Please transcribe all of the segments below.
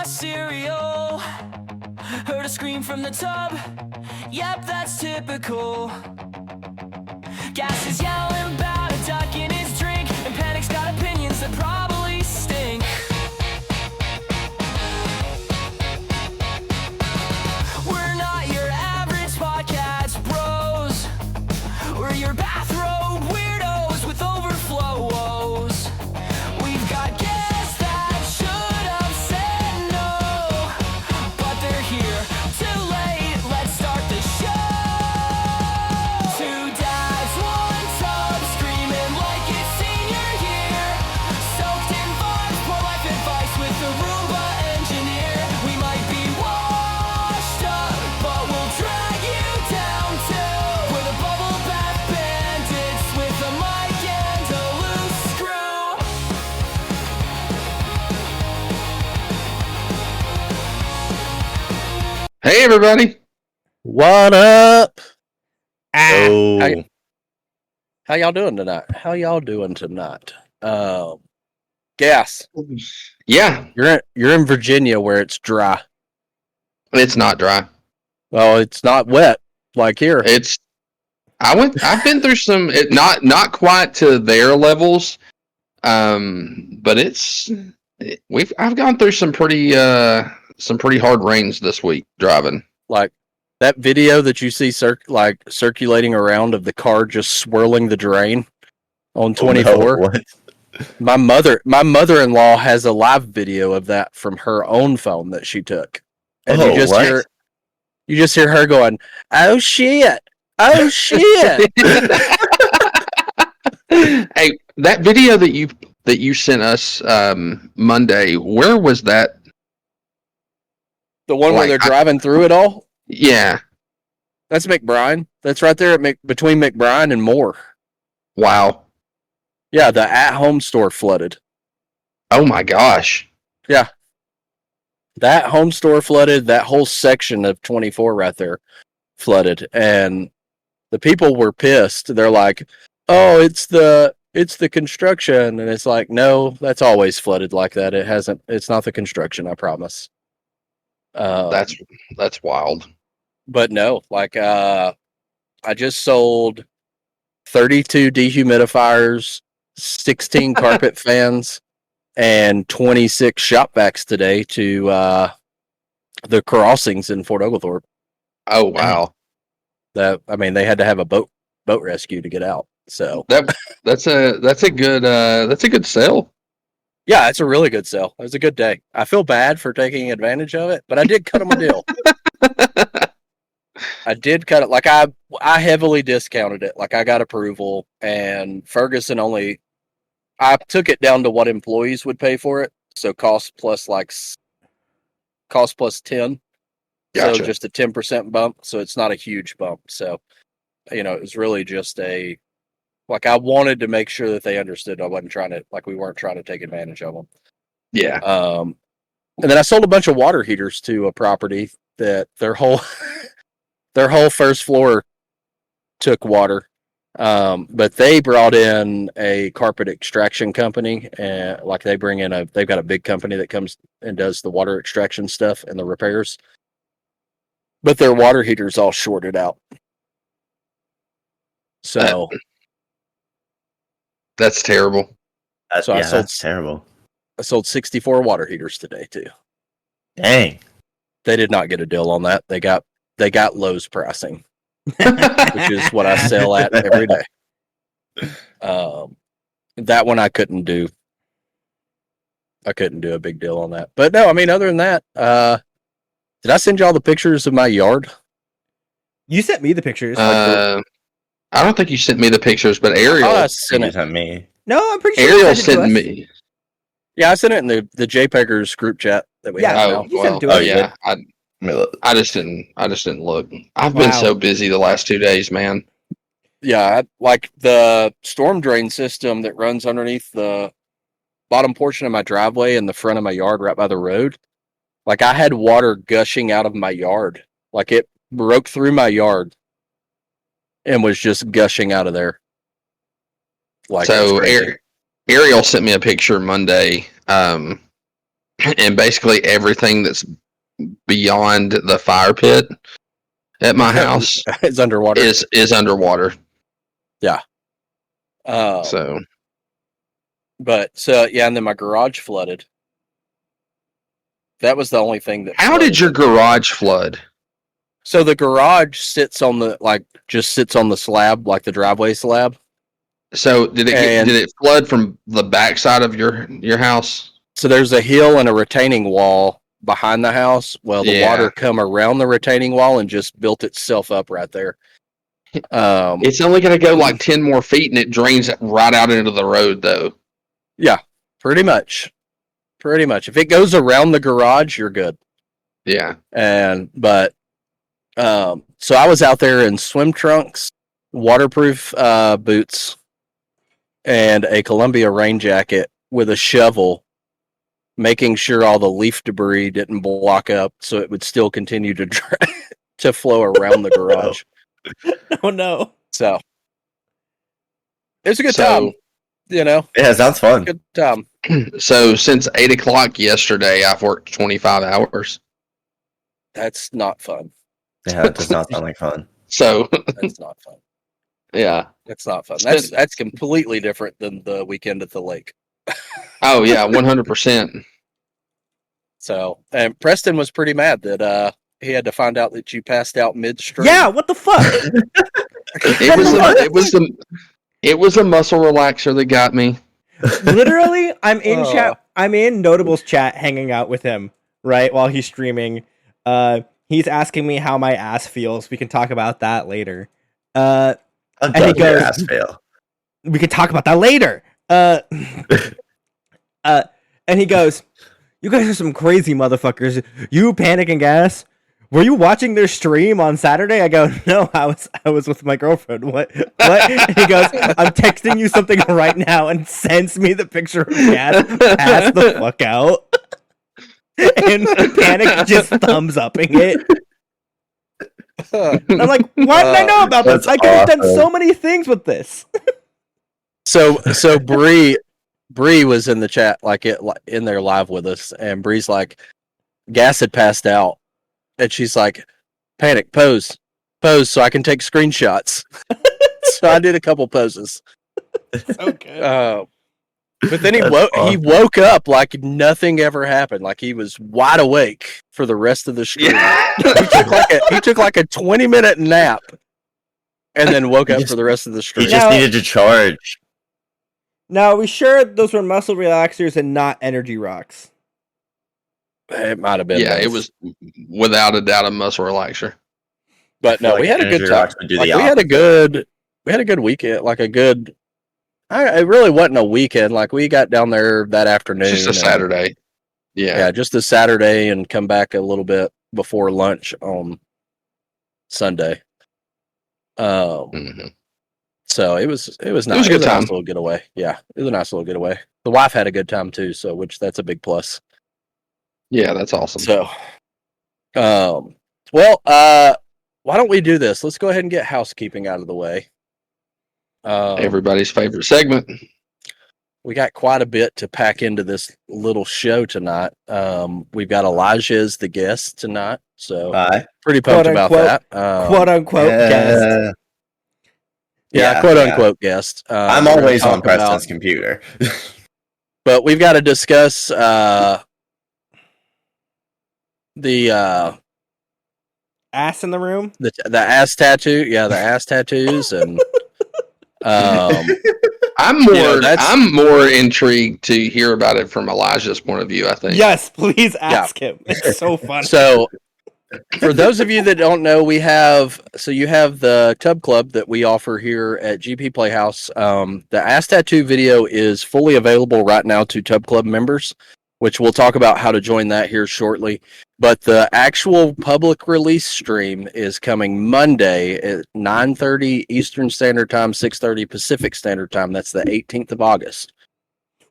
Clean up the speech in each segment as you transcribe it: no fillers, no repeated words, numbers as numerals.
cereal. Heard a scream from the tub. Yep, that's typical. Gas is yelling about a duck in his drink, and Panic's got opinions that probably stink. We're not your average podcast bros. We're your bathrobe weirdos with overflow woes. We've got guests that should have said no, but they're here too late. Let's start the show. Two dads, one tub, screaming like it's senior year. Soaked in vibes, poor life advice with the Roomba engineer. We might be washed up, but we'll drag you down too. We're the bubble bath bandits with a mic and a loose screw. Hey, everybody. What up? Oh, How y'all doing tonight? Gas. Yeah, You're in Virginia where it's dry. it's not dry. Well, it's not wet like here. I've been through some, not quite to their levels, but I've gone through some pretty hard rains this week driving. Like that video that you see circulating around of the car just swirling the drain on 24. what? My mother-in-law has a live video of that from her own phone that she took. And Oh, you what? just hear her going, "Oh shit. Oh shit." Hey, that video that you sent us Monday, where was that? The one where they're driving through it all? Yeah. That's McBride. That's right there between McBride and Moore. Wow. Yeah, the at-home store flooded. Oh my gosh. Yeah. That home store flooded. That whole section of 24 right there flooded. And the people were pissed. They're like, "Oh, it's the construction." And it's like, no, that's always flooded like that. It's not the construction, I promise. That's wild. But no, I just sold 32 dehumidifiers, 16 carpet fans, and 26 shop vacs today to the crossings in Fort Oglethorpe. Oh wow. They had to have a boat rescue to get out. So That's a good sale. yeah, it's a really good sale. It was a good day. I feel bad for taking advantage of it, but I did cut them a deal. I did cut it. Like I heavily discounted it. Like I got approval, and Ferguson I took it down to what employees would pay for it. So cost plus 10. Gotcha. So just a 10% bump. So it's not a huge bump. So, it was really just I wanted to make sure that they understood we weren't trying to take advantage of them. Yeah. And then I sold a bunch of water heaters to a property that their whole first floor took water. But they brought in a carpet extraction company, and they've got a big company that comes and does the water extraction stuff and the repairs. But their water heaters all shorted out. So That's terrible. That's terrible. I sold 64 water heaters today too. Dang. They did not get a deal on that. They got Lowe's pricing, which is what I sell at every day. That one I couldn't do a big deal on that. But no, other than that, did I send you all the pictures of my yard? You sent me the pictures. I don't think you sent me the pictures, but Ariel sent it. Sent me. No, I'm pretty sure Ariel you sent it to sent us. me. Yeah, I sent it in the JPEGers group chat that we have now. You sent it to us. Yeah. Let me look. I just didn't look. I've been so busy the last 2 days, man. Yeah, like the storm drain system that runs underneath the bottom portion of my driveway and the front of my yard right by the road. Like I had water gushing out of my yard. Like it broke through my yard and was just gushing out of there. Like So Ariel sent me a picture Monday. and basically everything that's beyond the fire pit at my house It's underwater. is underwater. Yeah. So and then my garage flooded. That was the only thing that. How did your garage flood? So the garage sits on the slab, like the driveway slab. So did it flood from the backside of your house? So there's a hill and a retaining wall behind the house. Well, the water come around the retaining wall and just built itself up right there. It's only going to go like 10 more feet, and it drains right out into the road, though. Yeah, pretty much. If it goes around the garage, you're good. Yeah. So I was out there in swim trunks, waterproof boots, and a Columbia rain jacket with a shovel, making sure all the leaf debris didn't block up, so it would still continue to to flow around the garage. Oh no! So it's a good time, you know. Yeah, it sounds fun. Good time. So since 8 o'clock yesterday, I've worked 25 hours. That's not fun. Yeah, that does not sound like fun. So that's not fun. Yeah, that's not fun. That's completely different than the weekend at the lake. Oh yeah, 100%. So, and Preston was pretty mad that he had to find out that you passed out midstream. Yeah, what the fuck? It was a muscle relaxer that got me. Literally, I'm in chat. I'm in Notable's chat, hanging out with him right while he's streaming. He's asking me how my ass feels. We can talk about that later. And he goes, your ass feel. We can talk about that later. And he goes, "You guys are some crazy motherfuckers. You Panic and Gas. Were you watching their stream on Saturday?" I go, "No, I was with my girlfriend." What? And he goes, "I'm texting you something right now," and sends me the picture of Gas. Pass the fuck out. And Panic just thumbs upping it. I'm like, why did I know about this? I could have done so many things with this. So Bree was in the chat, in there live with us, and Bree's like, Gas had passed out, and she's like, "Panic, pose, so I can take screenshots." So I did a couple poses. Okay. But then he woke up like nothing ever happened, like he was wide awake for the rest of the stream. Yeah. he took like a 20-minute nap, and then woke up for the rest of the stream. He just needed to charge. Now, are we sure those were muscle relaxers and not energy rocks? It might have been. Yeah, it was without a doubt a muscle relaxer. But no, we had a good time. We had a good weekend. It really wasn't a weekend. Like, we got down there that afternoon. Just a Saturday. Yeah, just a Saturday, and come back a little bit before lunch on Sunday. So it was nice. It was a nice little getaway. Yeah, it was a nice little getaway. The wife had a good time too, that's a big plus. Yeah, that's awesome. So, why don't we do this? Let's go ahead and get housekeeping out of the way. Everybody's favorite segment. We got quite a bit to pack into this little show tonight. We've got Elijah as the guest tonight, so pretty pumped about that. Quote unquote guest. Yeah, quote unquote guest. I'm always on Preston's computer. But we've got to discuss the ass in the room. The ass tattoo. Yeah, the ass tattoos, and I'm more intrigued to hear about it from Elijah's point of view, I think. Yes, please ask him. It's so fun. So, for those of you that don't know, you have the Tub Club that we offer here at GP Playhouse. The ass tattoo video is fully available right now to Tub Club members, which we'll talk about how to join that here shortly. But the actual public release stream is coming Monday at 9:30 Eastern Standard Time, 6:30 Pacific Standard Time. That's the 18th of August.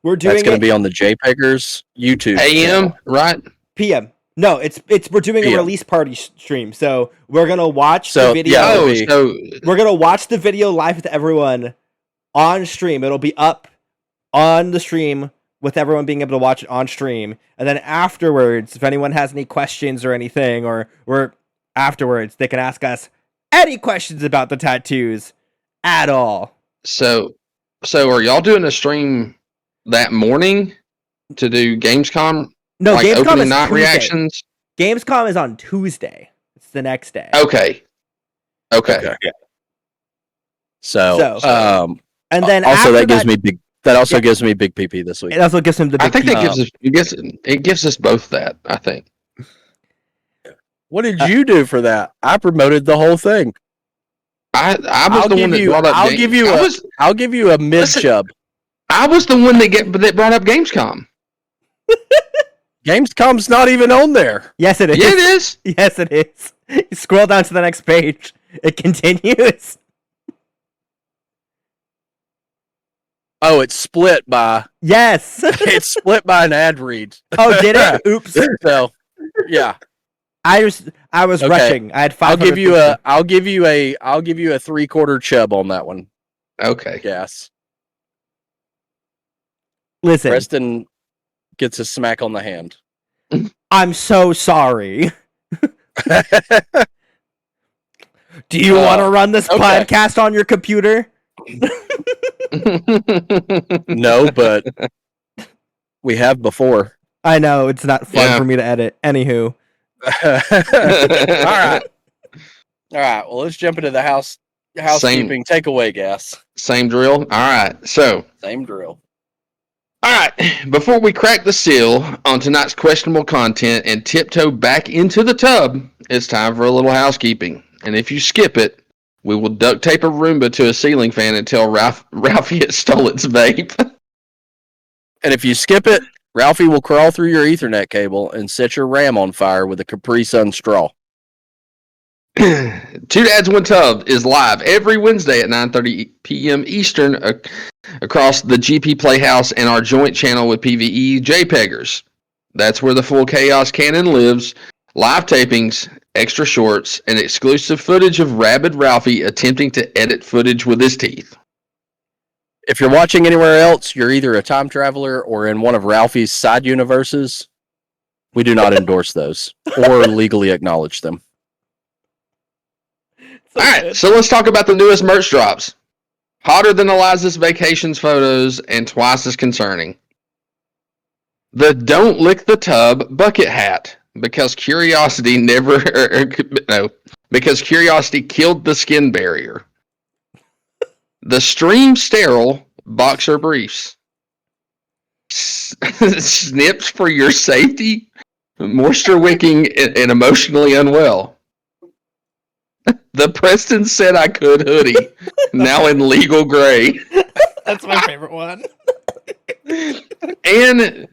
That's going to be on the JPEGers YouTube AM, right? PM. No, we're doing a release party stream. So we're gonna watch the video. We're gonna watch the video live with everyone on stream. It'll be up on the stream with everyone being able to watch it on stream, and then afterwards, if anyone has any questions or anything, or afterwards, they can ask us any questions about the tattoos at all. So are y'all doing a stream that morning to do Gamescom? No, like Gamescom opening is night Tuesday. reactions. Gamescom is on Tuesday. It's the next day. Okay. Yeah. So, and then also after that gives me big. That also gives me big PP this week. It also gives him the. Big I think P. that gives us both that. I think. What did you do for that? I promoted the whole thing. I was the one that brought up. I'll give you a mid chub. I was the one that brought up Gamescom. Gamescom's not even on there. Yes, it is. Yeah, it is. Yes, it is. You scroll down to the next page. It continues. Oh, it's split by. Yes. It's split by an ad read. Oh, did it? Oops. So, yeah. I was Okay. rushing. I had 500. I'll give you a 3/4 chub on that one. Okay. Yes. Listen, Preston gets a smack on the hand. I'm so sorry. Do you want to run this podcast on your computer? No, but we have before. I know it's not fun for me to edit. Anywho. All right. Well, let's jump into the housekeeping takeaway, gas. Same drill. All right. So. Same drill. All right. Before we crack the seal on tonight's questionable content and tiptoe back into the tub, it's time for a little housekeeping. And if you skip it, we will duct tape a Roomba to a ceiling fan until Ralphie has stole its vape. And if you skip it, Ralphie will crawl through your Ethernet cable and set your RAM on fire with a Capri Sun straw. Two Dads, One Tub is live every Wednesday at 9:30 p.m. Eastern across the GP Playhouse and our joint channel with PvE JPEGers. That's where the full Chaos Canon lives. Live tapings, extra shorts, and exclusive footage of Rabid Ralphie attempting to edit footage with his teeth. If you're watching anywhere else, you're either a time traveler or in one of Ralphie's side universes. We do not endorse those or legally acknowledge them. All right, so let's talk about the newest merch drops. Hotter than Eliza's vacations photos and twice as concerning. The Don't Lick the Tub bucket hat, because curiosity because curiosity killed the skin barrier. The Stream Sterile boxer briefs. Snips for your safety, moisture wicking, and emotionally unwell. The Preston Said I Could hoodie, now in legal gray. That's my favorite one. And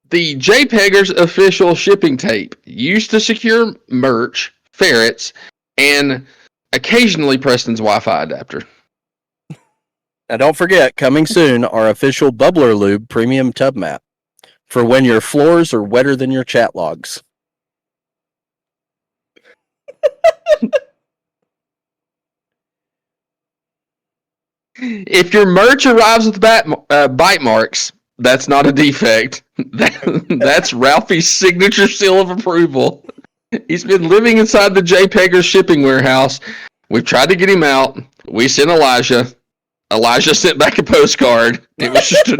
the JPEGers official shipping tape, used to secure merch, ferrets, and occasionally Preston's Wi-Fi adapter. Now, don't forget, coming soon, our official Bubbler Lube premium tub mat for when your floors are wetter than your chat logs. If your merch arrives with bite marks, that's not a defect. That's Ralphie's signature seal of approval. He's been living inside the JPEGers shipping warehouse. We've tried to get him out. We sent Elijah. Elijah sent back a postcard. It was just a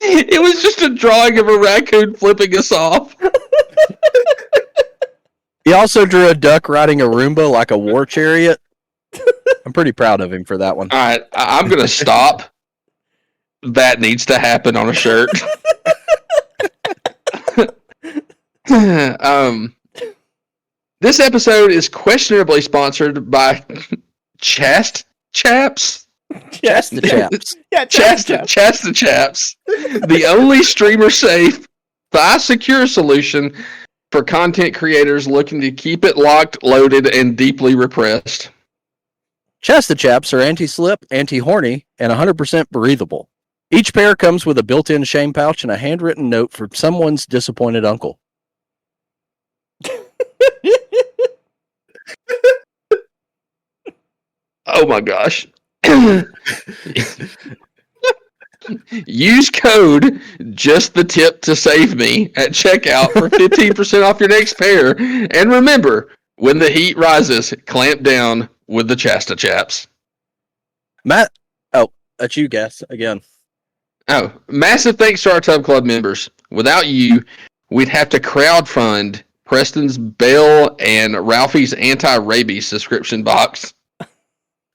It was just a drawing of a raccoon flipping us off. He also drew a duck riding a Roomba like a war chariot. I'm pretty proud of him for that one. All right, I'm going to stop. That needs to happen on a shirt. This episode is questionably sponsored by Chast Chaps. Chasta Chaps. Yeah, Chasta Chaps. The only streamer safe, thigh secure solution for content creators looking to keep it locked, loaded, and deeply repressed. Chasta Chaps are anti-slip, anti-horny, and 100% breathable. Each pair comes with a built-in shame pouch and a handwritten note from someone's disappointed uncle. Oh my gosh. Use code just the tip to save me at checkout for 15% off your next pair. And remember, when the heat rises, clamp down with the Chasta chaps. Matt, that's you, guess again. Oh, massive thanks to our Tub Club members. Without you, we'd have to crowdfund Preston's Bell and Ralphie's anti-rabies subscription box.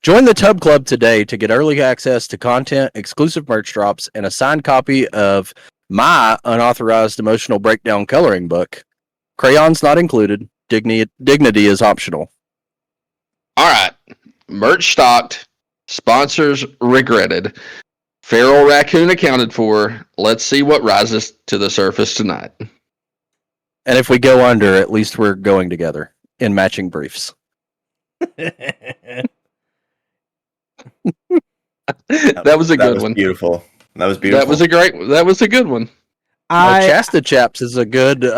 Join the Tub Club today to get early access to content, exclusive merch drops, and a signed copy of my unauthorized emotional breakdown coloring book. Crayons not included. Dignity is optional. All right. Merch stocked. Sponsors regretted. Feral raccoon accounted for. Let's see what rises to the surface tonight. And if we go under, at least we're going together in matching briefs. That was a good one. Beautiful. That was beautiful. That was a good one. Chasta Chaps is a good it's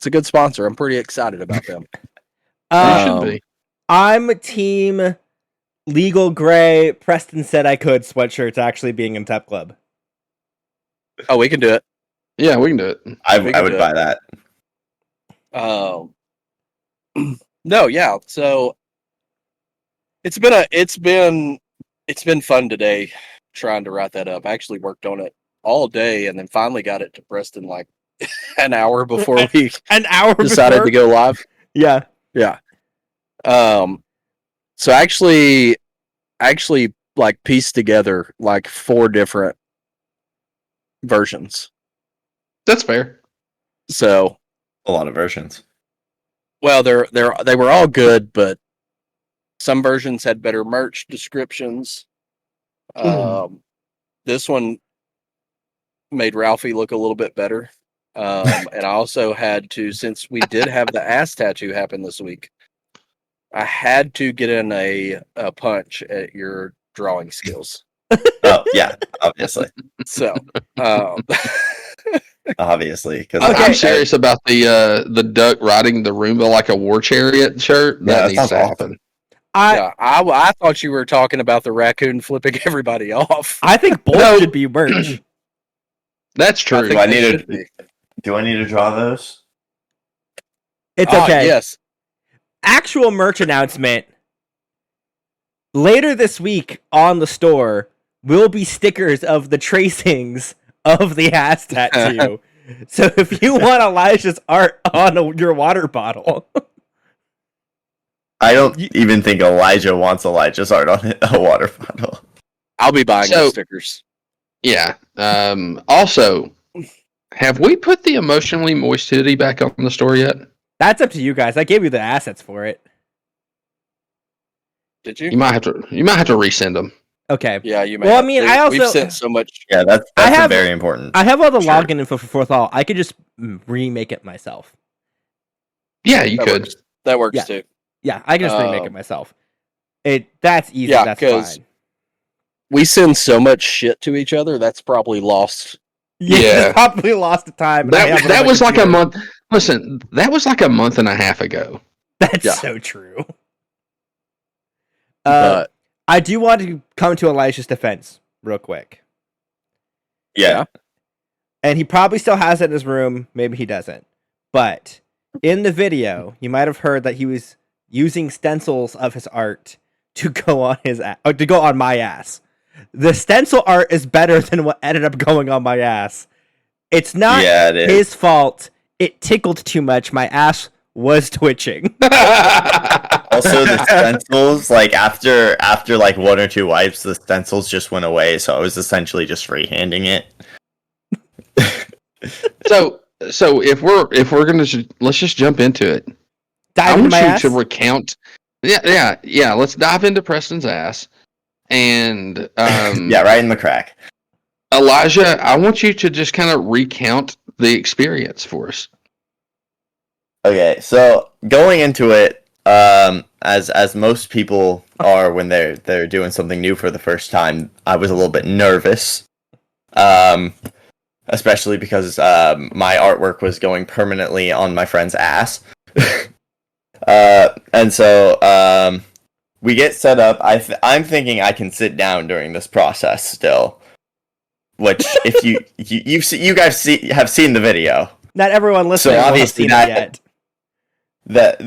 a good sponsor. I'm pretty excited about them. Should be. I'm team legal gray. Preston said I could sweatshirts actually being in Tep Club. Oh, we can do it. Yeah, we can do it. I would buy that. No, yeah. So it's been fun today trying to write that up. I actually worked on it all day and then finally got it to Preston like an hour before we decided to go live. Yeah. Yeah. So actually like pieced together like 4 different versions. That's fair. So A lot of versions. well, they were all good, but some versions had better merch descriptions. This one made Ralphie look a little bit better. And I also had to, since we did have the ass tattoo happen this week, I had to get in a punch at your drawing skills. Oh, yeah, obviously. So, Obviously. Because I'm serious about the duck riding the Roomba like a war chariot shirt. That needs to happen. I thought you were talking about the raccoon flipping everybody off. I think both should be merch. That's true. Do I need to draw those? It's okay. Yes. Actual merch announcement. Later this week on the store will be stickers of the tracings of the ass tattoo. So if you want Elijah's art on your water bottle. I don't even think Elijah wants Elijah's art on a water bottle. I'll be buying those stickers. Yeah. Also, have we put the emotionally moist hoodie back on the store yet? That's up to you guys. I gave you the assets for it. Did you? You might have to resend them. Okay. Yeah, you may. Well, I mean, we've sent so much. Yeah, that's very important. I have all the login info for Fourth Hall. I could just remake it myself. Yeah, you could. That works too. Yeah, I can just remake it myself. That's easy. Yeah, that's fine. We send so much shit to each other. That's probably lost. Yeah, probably lost the time. That was like a month. Listen, that was like a month and a half ago. That's so true. I do want to come to Elijah's defense real quick. Yeah. And he probably still has it in his room. Maybe he doesn't. But in the video, you might have heard that he was using stencils of his art to go on my ass. The stencil art is better than what ended up going on my ass. It's not his fault. It tickled too much. My ass was twitching. Also, the stencils, like after like 1 or 2 wipes, the stencils just went away. So I was essentially just freehanding it. So if we're gonna let's just jump into it. Dive into my ass? To recount. Yeah. Let's dive into Preston's ass, and yeah, right in the crack. Elijah, I want you to just kind of recount the experience for us. Okay, so going into it, as most people are when they're doing something new for the first time, I was a little bit nervous, especially because my artwork was going permanently on my friend's ass, and so we get set up. I'm thinking I can sit down during this process still. Which, if you guys have seen the video. Not everyone listening will have obviously seen it yet. But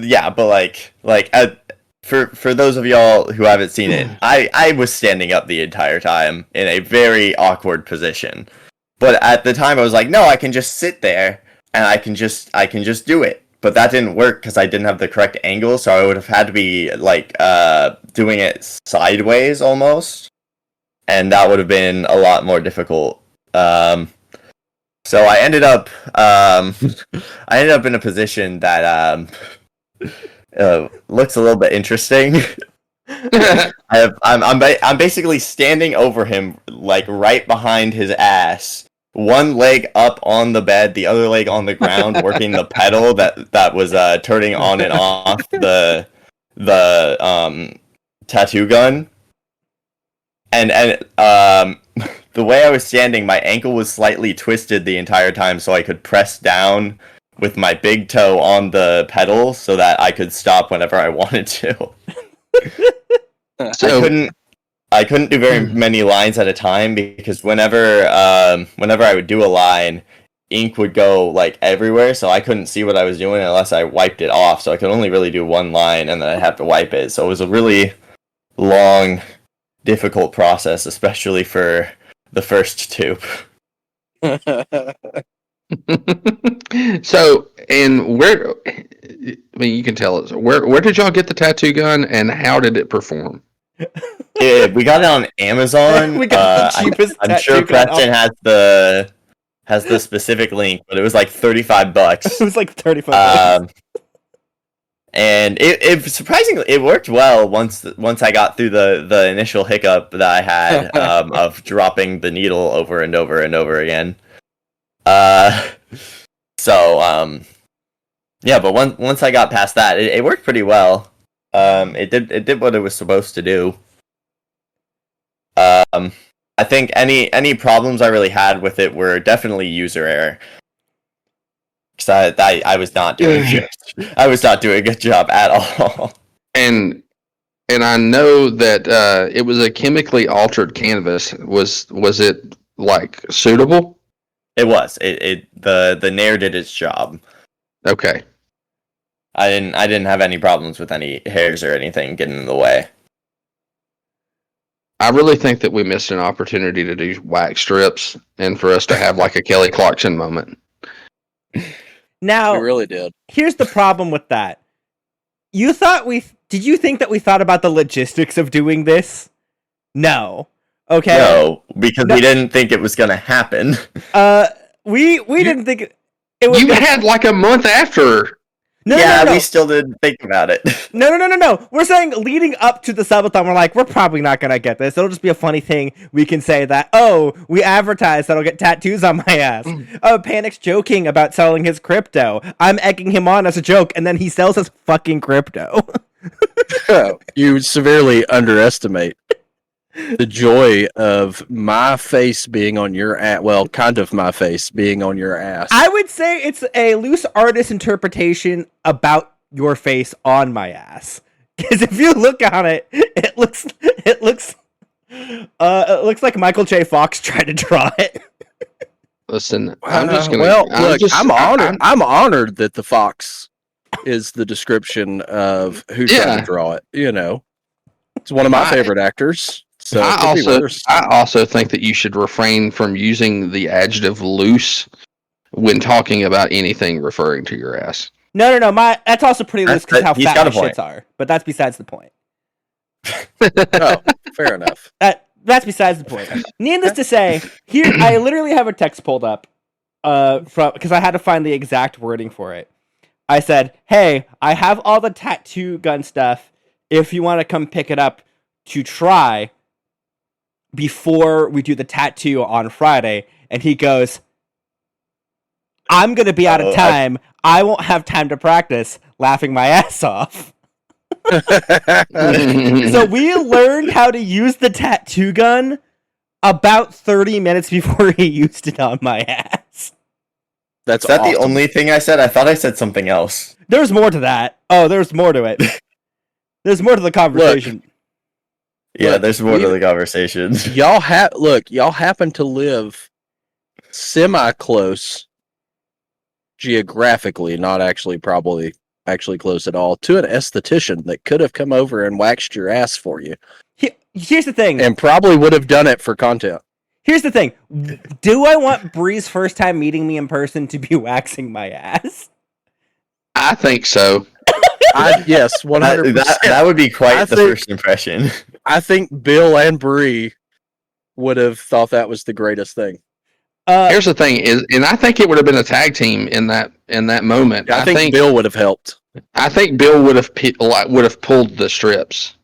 for those of y'all who haven't seen it, I was standing up the entire time in a very awkward position. But at the time, I was like, no, I can just sit there and I can just do it. But that didn't work because I didn't have the correct angle, so I would have had to be like doing it sideways almost, and that would have been a lot more difficult. So I ended up in a position that looks a little bit interesting. I'm basically standing over him, like right behind his ass, one leg up on the bed, the other leg on the ground, working the pedal that was turning on and off the tattoo gun. And the way I was standing, my ankle was slightly twisted the entire time, so I could press down with my big toe on the pedal so that I could stop whenever I wanted to. So I couldn't do very many lines at a time because whenever I would do a line, ink would go like everywhere, so I couldn't see what I was doing unless I wiped it off. So I could only really do one line and then I'd have to wipe it. So it was a really long, difficult process, especially for the first two. So, and where? I mean, you can tell us where did y'all get the tattoo gun, and how did it perform? We got it on Amazon. We got the cheapest I'm tattoo sure gun Preston has the specific link, but it was like $35. It was like 35 bucks. And it surprisingly it worked well once I got through the initial hiccup that I had of dropping the needle over and over and over again. Yeah, but once I got past that, it worked pretty well. It did what it was supposed to do. I think any problems I really had with it were definitely user error. Because I was not doing I was not doing a good job at all. And I know that it was a chemically altered canvas. Was it like suitable? It was. The Nair did its job. Okay. I didn't have any problems with any hairs or anything getting in the way. I really think that we missed an opportunity to do wax strips and for us to have like a Kelly Clarkson moment. Now, We really did. here's the problem with that. Did you think that we thought about the logistics of doing this? No. Okay. No, because we didn't think it was gonna happen. We didn't think it was. You had like a month after. No, yeah, no. we still didn't think about it. No. We're saying leading up to the subathon, we're like, we're probably not gonna get this. It'll just be a funny thing. We can say that, oh, we advertised that I'll get tattoos on my ass. Oh, Panic's joking about selling his crypto. I'm egging him on as a joke, and then he sells his fucking crypto. You severely underestimate the joy of my face being on your ass. Well, kind of my face being on your ass. I would say it's a loose artist interpretation about your face on my ass. Because if you look on it, it looks like Michael J. Fox tried to draw it. Listen, I'm just gonna. Well, look, I'm honored. I'm honored that the fox is the description of who tried to draw it. You know, it's one of my favorite actors. So I also think that you should refrain from using the adjective loose when talking about anything referring to your ass. No. That's also pretty loose because how He's fat got my a point. shits are. But that's besides the point. Oh, fair enough. That's besides the point. Needless to say, here I literally have a text pulled up because I had to find the exact wording for it. I said, "Hey, I have all the tattoo gun stuff. If you want to come pick it up to try before we do the tattoo on Friday," and he goes, "I'm gonna be out of time. I won't have time to practice." Laughing my ass off. So we learned how to use the tattoo gun about 30 minutes before he used it on my ass. That's Is that the awesome. only thing I said? I thought I said something else. There's more to that. Oh, there's more to it. There's more to the conversation. Yeah, Look, there's more to the conversation. Y'all happen to live semi-close geographically, not actually probably actually close at all, to an esthetician that could have come over and waxed your ass for you. Here's the thing. And probably would have done it for content. Here's the thing. Do I want Bree's first time meeting me in person to be waxing my ass? I think so. Yes, 100%. That would be quite the think- first impression. I think Bill and Bree would have thought that was the greatest thing. Here's the thing is, and I think it would have been a tag team in that moment. I think Bill would have helped. I think Bill would have pulled the strips.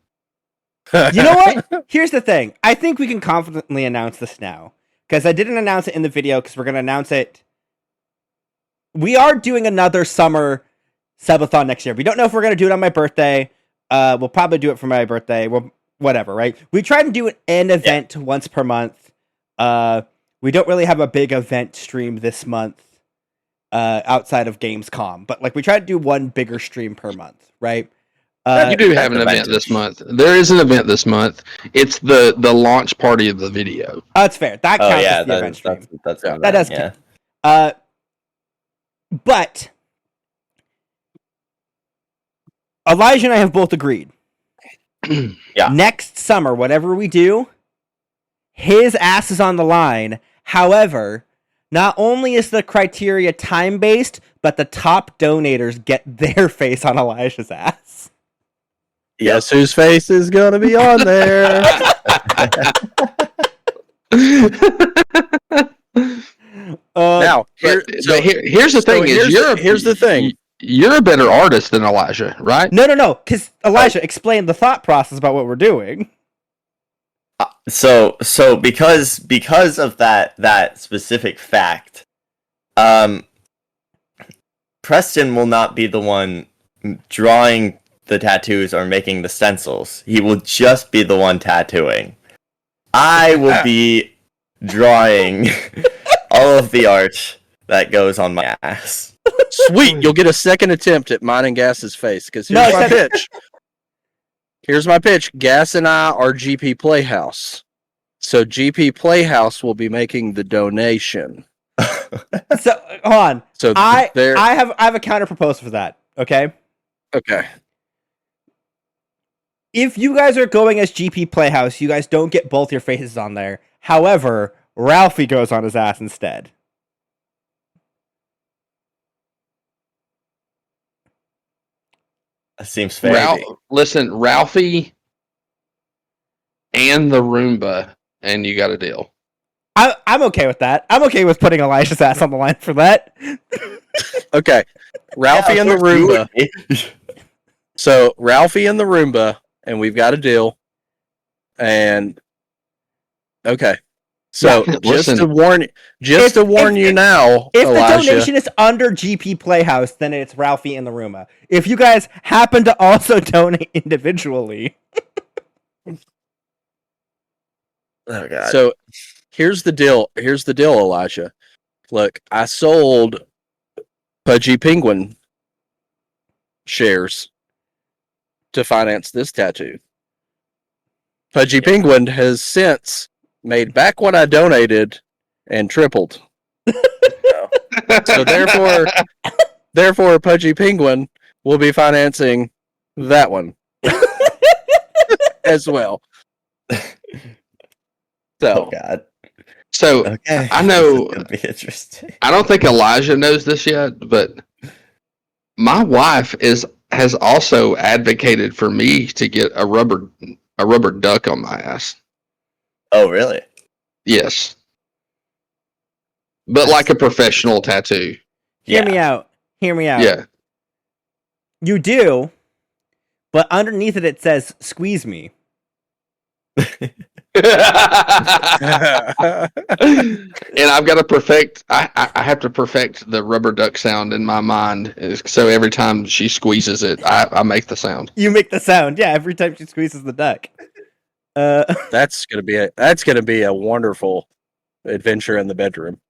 You know what? Here's the thing. I think we can confidently announce this now. Because I didn't announce it in the video, because we're going to announce it. We are doing another summer subathon next year. We don't know if we're going to do it on my birthday. We'll probably do it for my birthday. Well, whatever, right? We try to do an event once per month. We don't really have a big event stream this month outside of Gamescom. But like we try to do one bigger stream per month, right? You do have an event this month. There is an event this month. It's the launch party of the video. Oh, that's fair. That counts as the event stream. That does count. But Elijah and I have both agreed. Yeah. Next summer, whatever we do, his ass is on the line. However, not only is the criteria time-based, but the top donators get their face on Elijah's ass. Guess whose face is going to be on there? Now, here's the thing: here's the thing. You're a better artist than Elijah, right? No. Because Elijah explained the thought process about what we're doing. So because of that specific fact, Preston will not be the one drawing the tattoos or making the stencils. He will just be the one tattooing. I will be drawing all of the art that goes on my ass. Sweet, you'll get a second attempt at mine and Gas's face, because here's my pitch. Here's my pitch. Gas and I are GP Playhouse. So GP Playhouse will be making the donation. So hold on. So I have a counter proposal for that. Okay. Okay. If you guys are going as GP Playhouse, you guys don't get both your faces on there. However, Ralphie goes on his ass instead. That seems fair. Listen, Ralphie and the Roomba, and you got a deal. I'm okay with that. I'm okay with putting Elijah's ass on the line for that. Okay. Ralphie and the Roomba. So, Ralphie and the Roomba, and we've got a deal. And okay. So, just to warn you now, if Elijah, the donation is under GP Playhouse, then it's Ralphie and the Roomba. If you guys happen to also donate individually. Oh god. So, here's the deal. Here's the deal, Elijah. Look, I sold Pudgy Penguin shares to finance this tattoo. Pudgy Penguin has since made back what I donated and tripled. So therefore, Pudgy Penguin will be financing that one as well. So, oh god. So okay. I know. This is gonna be interesting. I don't think Elijah knows this yet, but my wife has also advocated for me to get a rubber duck on my ass. Oh, really? Yes. But like a professional tattoo. Hear me out. Yeah. You do, but underneath it says, "Squeeze me." And I've got to perfect. I have to perfect the rubber duck sound in my mind. So every time she squeezes it, I make the sound. You make the sound, yeah. Every time she squeezes the duck. that's gonna be a wonderful adventure in the bedroom.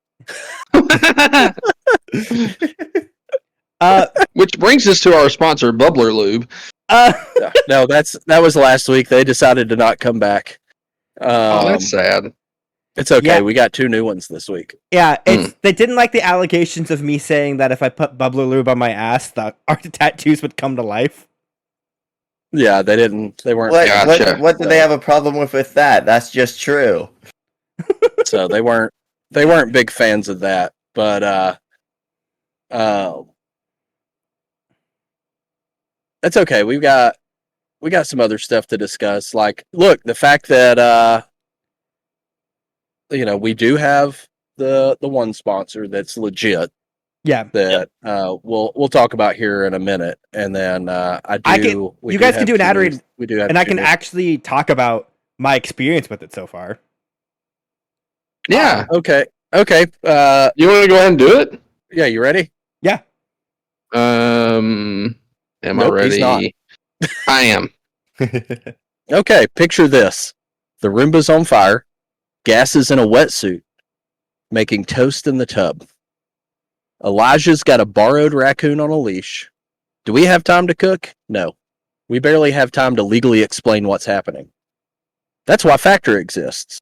Which brings us to our sponsor, Bubbler Lube. No, that was last week. They decided to not come back. Oh, that's sad. It's okay. Yeah. We got 2 new ones this week. Yeah, they didn't like the allegations of me saying that if I put bubbler lube on my ass, the art tattoos would come to life. Yeah, they didn't. They weren't. Gotcha. What do they have a problem with that? That's just true. So they weren't big fans of that. But that's okay. We got some other stuff to discuss. Like, look, the fact that we do have the one sponsor that's legit Yeah. that we'll talk about here in a minute, and then You guys can do an ad read, we do have, and I two can new- actually talk about my experience with it so far. Yeah. Okay. You want to go ahead and do it? Yeah, you ready? Yeah. Am I Nope, he's ready? I am. Okay, picture this. The Roomba's on fire. Gas is in a wetsuit, making toast in the tub. Elijah's got a borrowed raccoon on a leash. Do we have time to cook? No. We barely have time to legally explain what's happening. That's why Factor exists.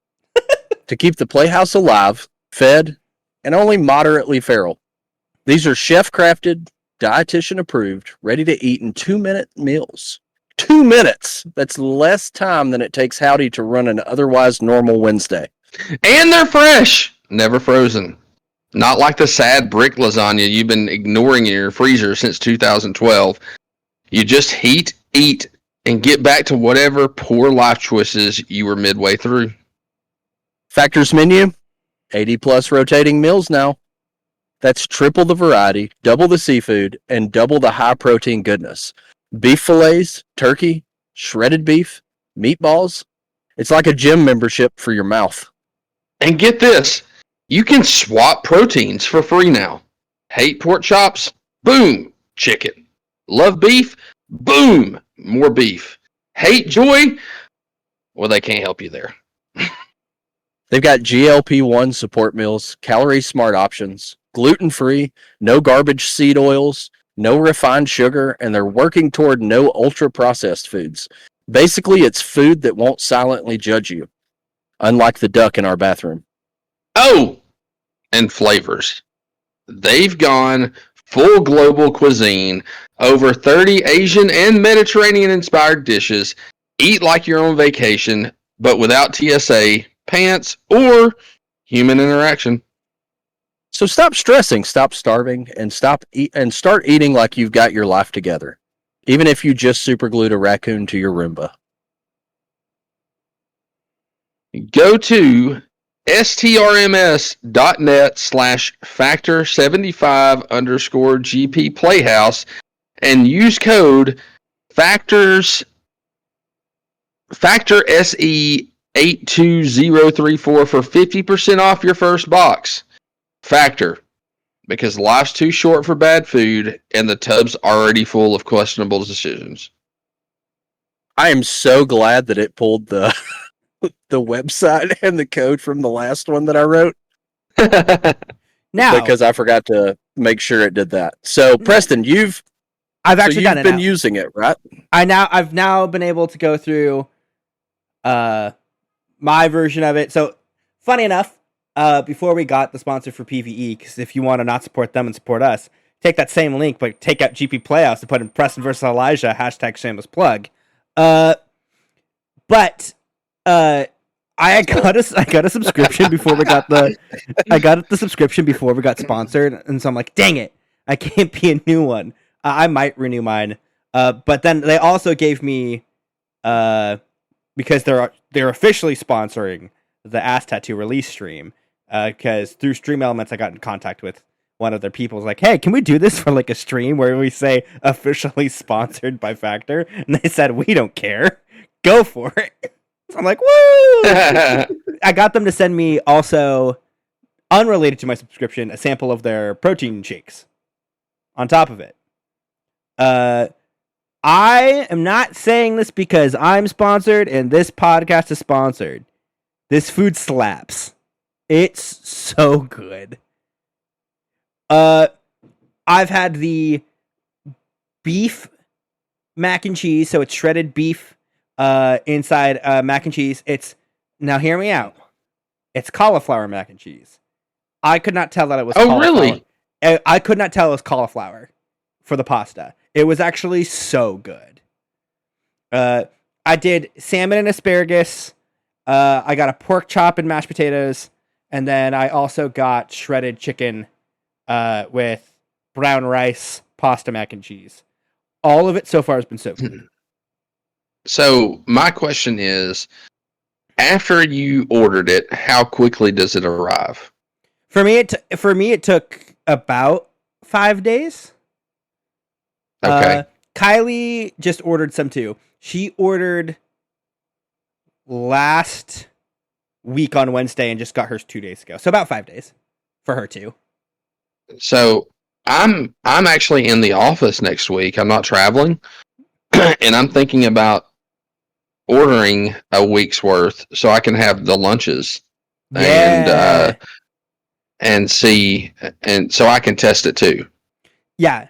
To keep the playhouse alive, fed, and only moderately feral. These are chef-crafted, dietitian-approved, ready-to-eat in 2-minute meals. 2 minutes! That's less time than it takes Howdy to run an otherwise normal Wednesday. And they're fresh, never frozen. Not like the sad brick lasagna you've been ignoring in your freezer since 2012. You just heat, eat, and get back to whatever poor life choices you were midway through. Factor's menu, 80-plus rotating meals now. That's triple the variety, double the seafood, and double the high-protein goodness. Beef fillets, turkey, shredded beef, meatballs. It's like a gym membership for your mouth. And get this, you can swap proteins for free now. Hate pork chops? Boom, chicken. Love beef? Boom, more beef. Hate joy? Well, they can't help you there. They've got GLP-1 support meals, calorie-smart options, gluten-free, no garbage seed oils, no refined sugar, and they're working toward no ultra-processed foods. Basically, it's food that won't silently judge you, unlike the duck in our bathroom. Oh, and flavors. They've gone full global cuisine, over 30 Asian and Mediterranean-inspired dishes. Eat like you're on vacation, but without TSA, pants, or human interaction. So stop stressing, stop starving, and start eating like you've got your life together, even if you just superglued a raccoon to your Roomba. Go to strms.net/factor75_GP Playhouse and use code Factor SE82034 for 50% off your first box. Factor, because life's too short for bad food and the tub's already full of questionable decisions. I am so glad that it pulled the the website and the code from the last one that I wrote. Now, Because I forgot to make sure it did that. So, Preston, I've actually done it. been Now. using it, right? I've now been able to go through my version of it. So, funny enough, before we got the sponsor for PvE, because if you want to not support them and support us, take that same link, but take out GP Playhouse and put in Preston versus Elijah, #shameless plug. But I got a subscription before we got the subscription before we got sponsored, and so I'm like, dang it, I can't be a new one. I might renew mine. But then they also gave me because they're officially sponsoring the Ass Tattoo release stream. Because through Stream Elements, I got in contact with one of their people. Was like, hey, can we do this for like a stream where we say officially sponsored by Factor? And they said, we don't care. Go for it. So I'm like, woo! I got them to send me also, unrelated to my subscription, a sample of their protein shakes on top of it. I am not saying this because I'm sponsored and this podcast is sponsored. This food slaps. It's so good. I've had the beef mac and cheese, so it's shredded beef inside mac and cheese. Now hear me out. It's cauliflower mac and cheese. I could not tell that it was cauliflower. Really? I could not tell it was cauliflower for the pasta. It was actually so good. I did salmon and asparagus. I got a pork chop and mashed potatoes. And then I also got shredded chicken with brown rice, pasta, mac and cheese. All of it so far has been so good. So my question is, after you ordered it, how quickly does it arrive? For me, it took about 5 days. Okay. Kylie just ordered some too. She ordered last week on Wednesday and just got hers 2 days ago. So about 5 days for her too. So I'm actually in the office next week. I'm not traveling, and I'm thinking about ordering a week's worth so I can have the lunches and see, and so I can test it too. Yeah.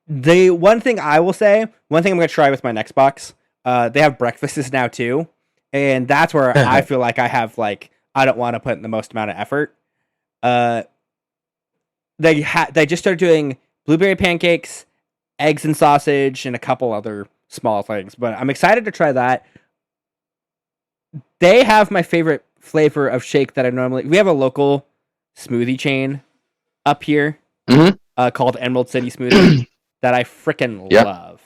The one thing I will say, one thing I'm going to try with my next box, they have breakfasts now too. And that's where I feel like I have, like, I don't want to put in the most amount of effort. They just started doing blueberry pancakes, eggs and sausage, and a couple other small things. But I'm excited to try that. They have my favorite flavor of shake that I normally... We have a local smoothie chain up here called Emerald City Smoothie that I freaking love.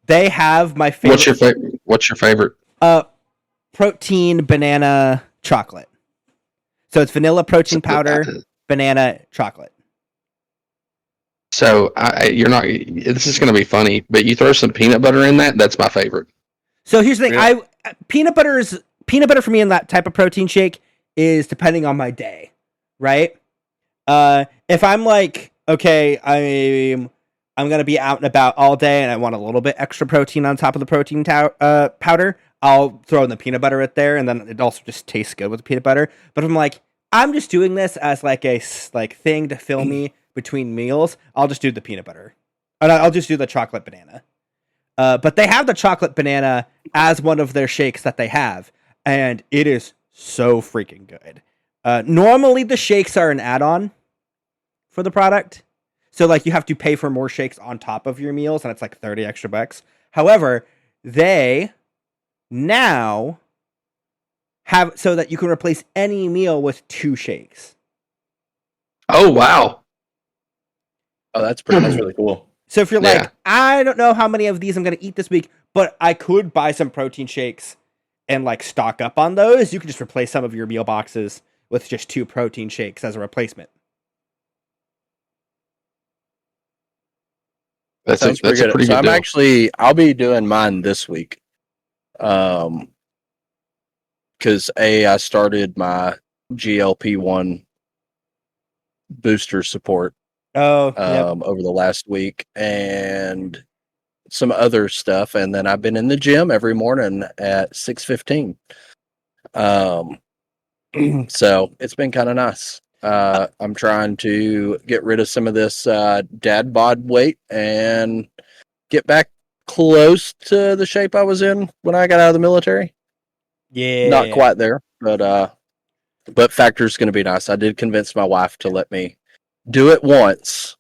They have my favorite... What's your favorite? Protein banana chocolate. So it's vanilla protein powder, banana chocolate. So you're not... This is going to be funny, but you throw some peanut butter in that, that's my favorite. So here's the thing. Peanut butter for me in that type of protein shake is depending on my day, right? If I'm like, okay, I'm gonna be out and about all day, and I want a little bit extra protein on top of the protein powder, I'll throw in the peanut butter right there, and then it also just tastes good with the peanut butter. But if I'm like, I'm just doing this as like a thing to fill me between meals, I'll just do the peanut butter, and I'll just do the chocolate banana. But they have the chocolate banana as one of their shakes that they have, and it is so freaking good. Normally, the shakes are an add-on for the product. So, like, you have to pay for more shakes on top of your meals, and it's like $30 extra. However, they now have so that you can replace any meal with 2 shakes. Oh, wow. Oh, that's really cool. So if you're like, I don't know how many of these I'm going to eat this week, but I could buy some protein shakes and, like, stock up on those, you can just replace some of your meal boxes with just 2 protein shakes as a replacement. That's a pretty good deal. I'll be doing mine this week. Because I started my GLP-1 booster support over the last week and some other stuff, and then I've been in the gym every morning at 6:15. So it's been kind of nice. I'm trying to get rid of some of this dad bod weight and get back close to the shape I was in when I got out of the military. Yeah, not quite there, but Factor's going to be nice. I did convince my wife to let me do it once,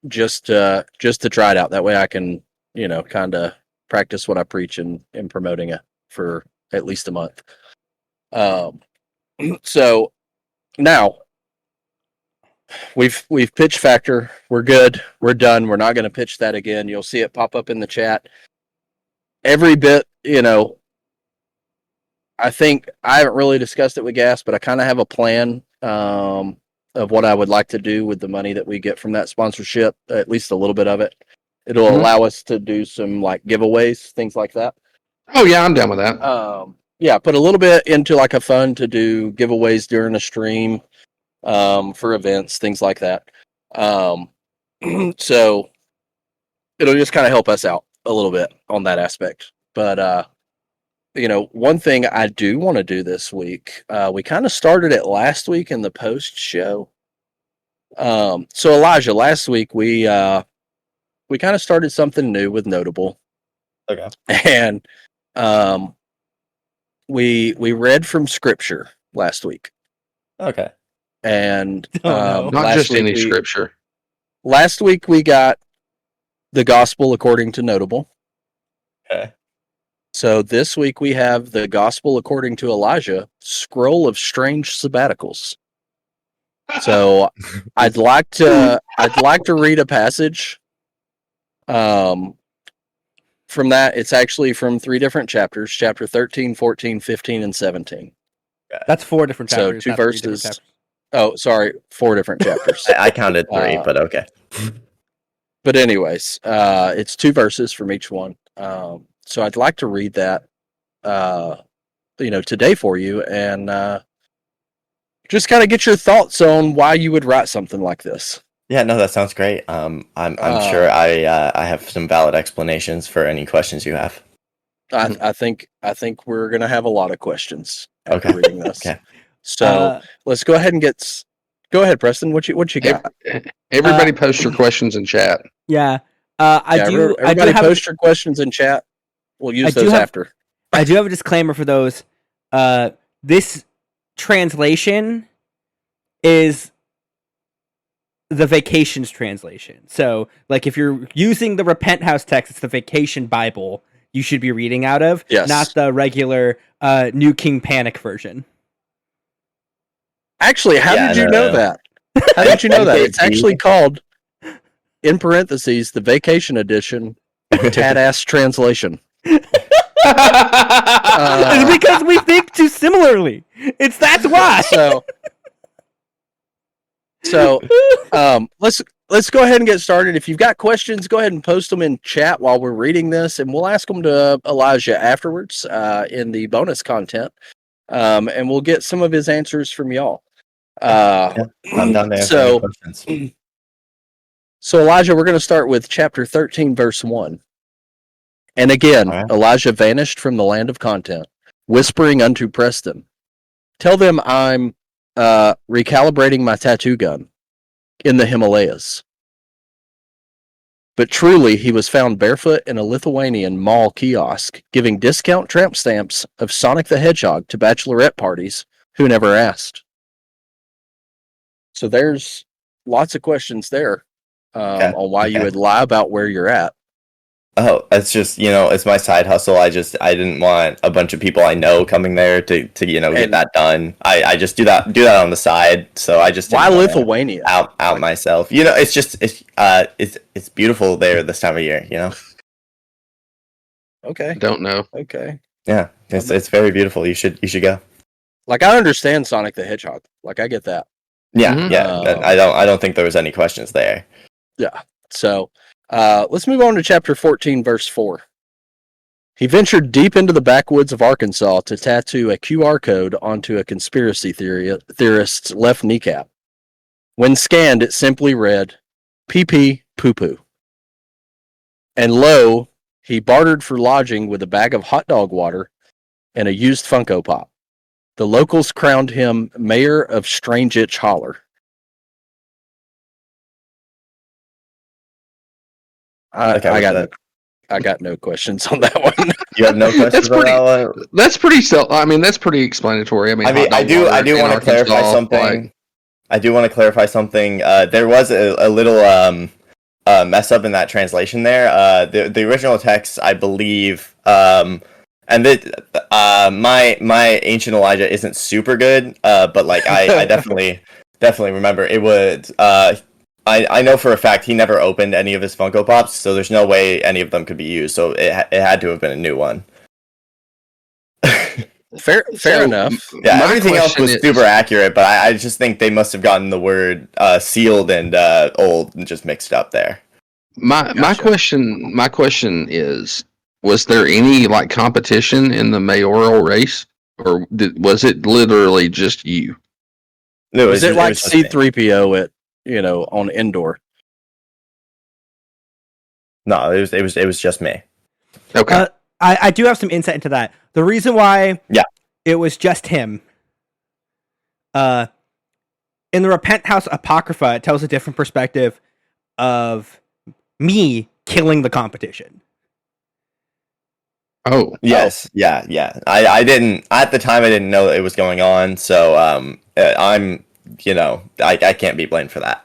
just to try it out. That way I can, kind of practice what I preach in promoting it for at least a month. So now we've pitched Factor. We're good. We're done. We're not going to pitch that again. You'll see it pop up in the chat. Every bit, I think I haven't really discussed it with Gas, but I kind of have a plan of what I would like to do with the money that we get from that sponsorship, at least a little bit of it. It'll allow us to do some like giveaways, things like that. Oh yeah, I'm down with that. Yeah, put a little bit into like a fund to do giveaways during a stream, for events, things like that. So it'll just kind of help us out a little bit on that aspect. But one thing I do want to do this week, we kind of started it last week in the post show, So Elijah, last week we kind of started something new with Notable, Okay. and we read from Scripture last week, Okay. and Oh, no. Not last just week any we- scripture. Last week we got the Gospel according to Notable. Okay. So this week we have the Gospel according to Elijah, Scroll of Strange Sabbaticals. So I'd like to read a passage. From that, it's actually from 3 different chapters: chapter 13, 14, 15, and 17. That's 4 different So chapters. 2 not 3 different verses. chapters. Oh, sorry, 4 different chapters. I counted 3, but okay. But anyways, it's 2 verses from each one. So I'd like to read that, today for you, and just kind of get your thoughts on why you would write something like this. Yeah, no, that sounds great. I'm sure I have some valid explanations for any questions you have. I think we're gonna have a lot of questions after Okay. reading this. Okay. So let's go ahead and go ahead, Preston. What you got? Everybody post your questions in chat. Yeah. I do Everybody have post your questions in chat. We'll use I do those have- after. I do have a disclaimer for those. This translation is the Vacations translation. So, like, if you're using the Repent House text, it's the Vacation Bible you should be reading out of, Yes. not the regular New King Panic version. Actually, how Yeah, did you no. know that? How did you know that? It's NKT. actually called, in parentheses, the Vacation Edition, Tad-ass translation. It's because we think too similarly. That's why. So let's go ahead and get started. If you've got questions, go ahead and post them in chat while we're reading this, and we'll ask them to Elijah afterwards in the bonus content, and we'll get some of his answers from y'all. I'm down there for any questions. So Elijah, we're going to start with chapter 13, verse 1. And again, All right. Elijah vanished from the land of content, whispering unto Preston, "Tell them I'm recalibrating my tattoo gun in the Himalayas." But truly, he was found barefoot in a Lithuanian mall kiosk, giving discount tramp stamps of Sonic the Hedgehog to bachelorette parties who never asked. So there's lots of questions there on why you would lie about where you're at. Oh, it's just, it's my side hustle. I didn't want a bunch of people I know coming there to get that done. I just do that on the side. So I just Why didn't wanna Lithuania? out myself. It's beautiful there this time of year, Okay. Don't know. Okay. Yeah, it's very beautiful. You should go. Like, I understand Sonic the Hedgehog. Like, I get that. Yeah, Mhm. yeah. I don't think there was any questions there. Yeah. So let's move on to chapter 14, verse 4. He ventured deep into the backwoods of Arkansas to tattoo a QR code onto a conspiracy theorist's left kneecap. When scanned, it simply read, "PP poo poo." And lo, he bartered for lodging with a bag of hot dog water and a used Funko Pop. The locals crowned him mayor of Strange Itch Holler. I got no questions on that one. You have no questions That's on that one? That's pretty that's pretty explanatory. I mean, I do want to clarify something. Like, I do want to clarify something. There was a little mess up in that translation there. The original text, I believe, and my ancient Elijah isn't super good. But like I definitely remember it was. I know for a fact he never opened any of his Funko Pops, so there's no way any of them could be used. So it had to have been a new one. Fair enough. Yeah, my everything else was question super accurate, but I just think they must have gotten the word sealed and old and just mixed up there. My question is, was there any like competition in the mayoral race, or was it literally just you? No, Was it like was just me. C3PO at on Endor? No, it was just me. Okay. I do have some insight into that. The reason why Yeah. it was just him in the Repent House Apocrypha, it tells a different perspective of me killing the competition. Oh, Yes, yeah. I didn't at the time. I didn't know it was going on, so I'm I can't be blamed for that.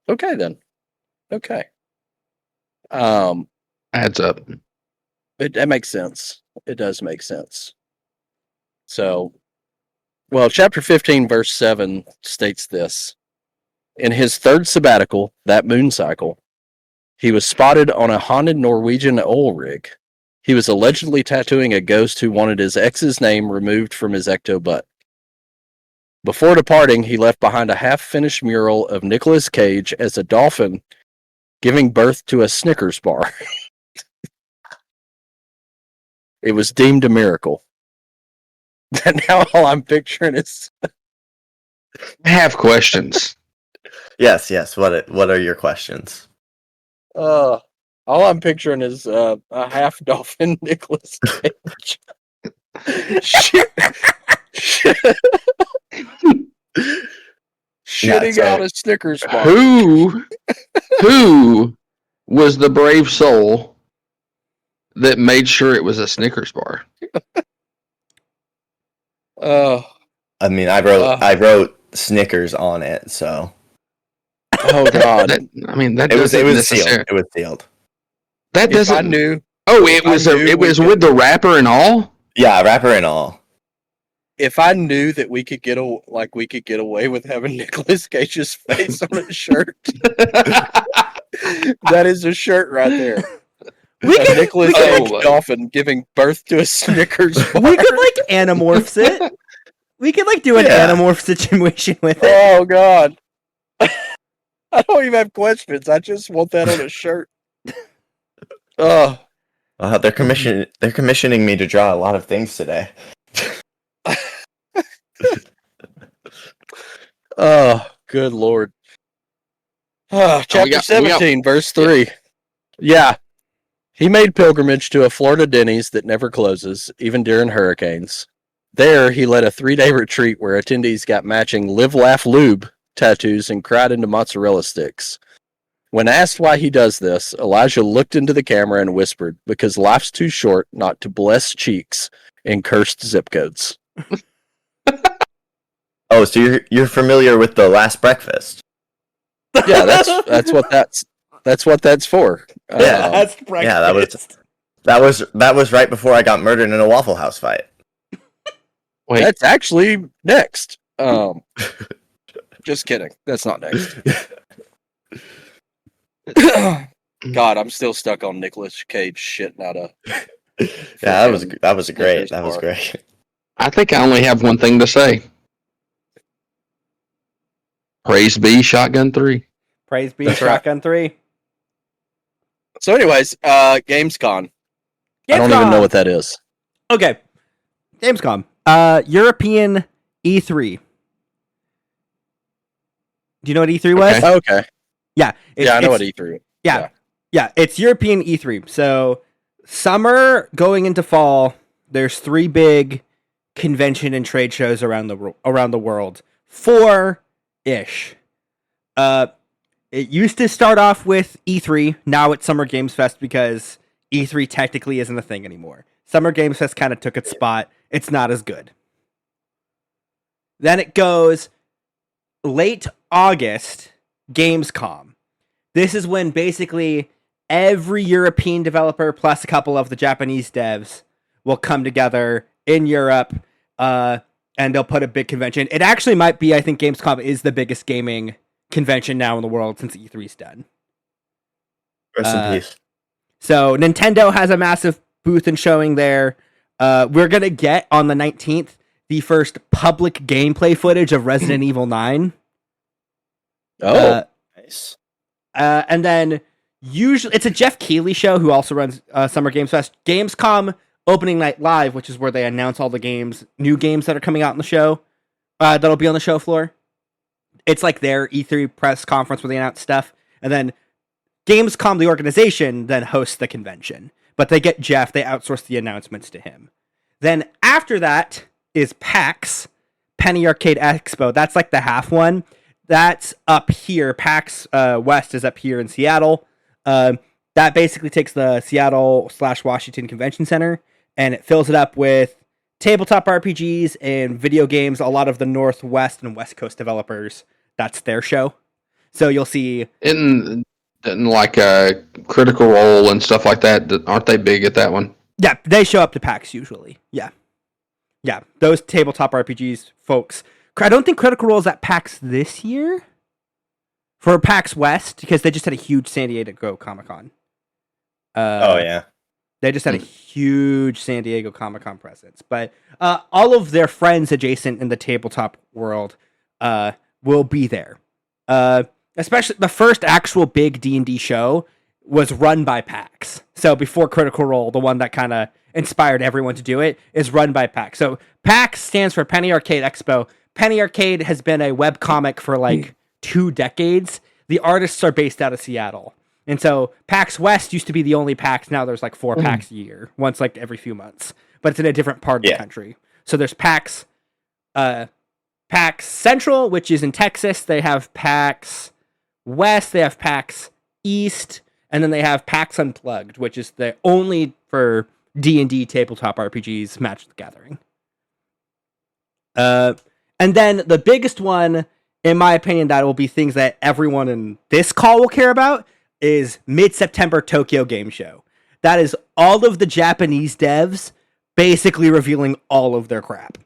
Okay then. Okay. adds up. That makes sense. It does make sense. So, well, chapter 15, verse 7 states this. In his third sabbatical, that moon cycle, he was spotted on a haunted Norwegian oil rig. He was allegedly tattooing a ghost who wanted his ex's name removed from his ecto butt. Before departing, he left behind a half-finished mural of Nicolas Cage as a dolphin giving birth to a Snickers bar. It was deemed a miracle. Now all I'm picturing is... I have questions. Yes. What are your questions? all I'm picturing is a half dolphin Nicolas Cage. Shitting so- out a Snickers bar. Who was the brave soul that made sure it was a Snickers bar? I mean, I wrote Snickers on it, so Oh God! That it was doesn't sealed. necessarily. It was sealed. That If I doesn't. knew, Oh, if it was I knew it we was could- with the wrapper and all. Yeah, wrapper and all. if I knew that we could get away with having Nicolas Cage's face on a shirt, that is a shirt right there. We A could, Nicolas we could, Cage Oh, dolphin giving birth to a Snickers bar. we could like Animorphs it. We could like do an Yeah. Animorph situation with it. Oh God! I don't even have questions. I just want that on a shirt. Oh, They're commissioning me to draw a lot of things today. oh, good Lord! Chapter 17, verse 3. Yeah. He made pilgrimage to a Florida Denny's that never closes, even during hurricanes. There, he led a 3-day retreat where attendees got matching Live, Laugh, Lube tattoos and cried into mozzarella sticks. When asked why he does this, Elijah looked into the camera and whispered, because life's too short not to bless cheeks and cursed zip codes. Oh, so you're familiar with the Last Breakfast? Yeah, that's what that's for. Yeah. That's breakfast. Yeah, that was right before I got murdered in a Waffle House fight. Wait, That's actually next. Just kidding. That's not next. God, I'm still stuck on Nicolas Cage shitting out of. Yeah, that was great. That was bar. great. I think I only have one thing to say. Praise be Shotgun 3. Praise be That's right. Shotgun 3. So, anyways, Gamescom. I don't even know what that is. Okay. Gamescom. European E3. Do you know what E3 was? Okay. Okay. Yeah. Yeah, I know what E3. Yeah, it's European E3. So summer going into fall, there's 3 big convention and trade shows around the world. 4-ish. It used to start off with E3. Now it's Summer Games Fest because E3 technically isn't a thing anymore. Summer Games Fest kind of took its spot. It's not as good. Then it goes late August, Gamescom. This is when basically every European developer plus a couple of the Japanese devs will come together in Europe, and they'll put a big convention. It actually might be, I think Gamescom is the biggest gaming convention now in the world since E3's done. Rest in peace. So Nintendo has a massive booth and showing there. We're going to get on the 19th the first public gameplay footage of Resident Evil 9. Oh, Nice. And then usually it's a Jeff Keighley show who also runs Summer Games Fest. Gamescom Opening Night Live, which is where they announce all the games, new games that are coming out in the show, that'll be on the show floor. It's like their E3 press conference where they announce stuff. And then Gamescom, the organization, then hosts the convention. But they get Jeff, they outsource the announcements to him. Then after that is PAX. Penny Arcade Expo. That's like the half one. That's up here. PAX West is up here in Seattle. That basically takes the Seattle/Washington Convention Center and it fills it up with tabletop RPGs and video games. A lot of the Northwest and West Coast developers, that's their show. So you'll see in like Critical Role and stuff like that. Aren't they big at that one? Yeah, they show up to PAX usually. Yeah. Those tabletop RPGs, folks. I don't think Critical Role is at PAX this year for PAX West because they just had a huge San Diego Comic-Con. Oh yeah, they just had a huge San Diego Comic-Con presence. But all of their friends adjacent in the tabletop world will be there. Especially the first actual big D&D show was run by PAX. So before Critical Role, the one that kind of inspired everyone to do it, is run by PAX. So PAX stands for Penny Arcade Expo. Penny Arcade has been a webcomic for like 2 decades. The artists are based out of Seattle. And so PAX West used to be the only PAX. Now there's like 4 PAX a year, once like every few months. But it's in a different part of the country. So there's PAX Central, which is in Texas. They have PAX West. They have PAX East. And then they have PAX Unplugged, which is the only for D&D tabletop RPGs, Magic the Gathering. And then the biggest one, in my opinion, that will be things that everyone in this call will care about, is mid-September Tokyo Game Show. That is all of the Japanese devs basically revealing all of their crap.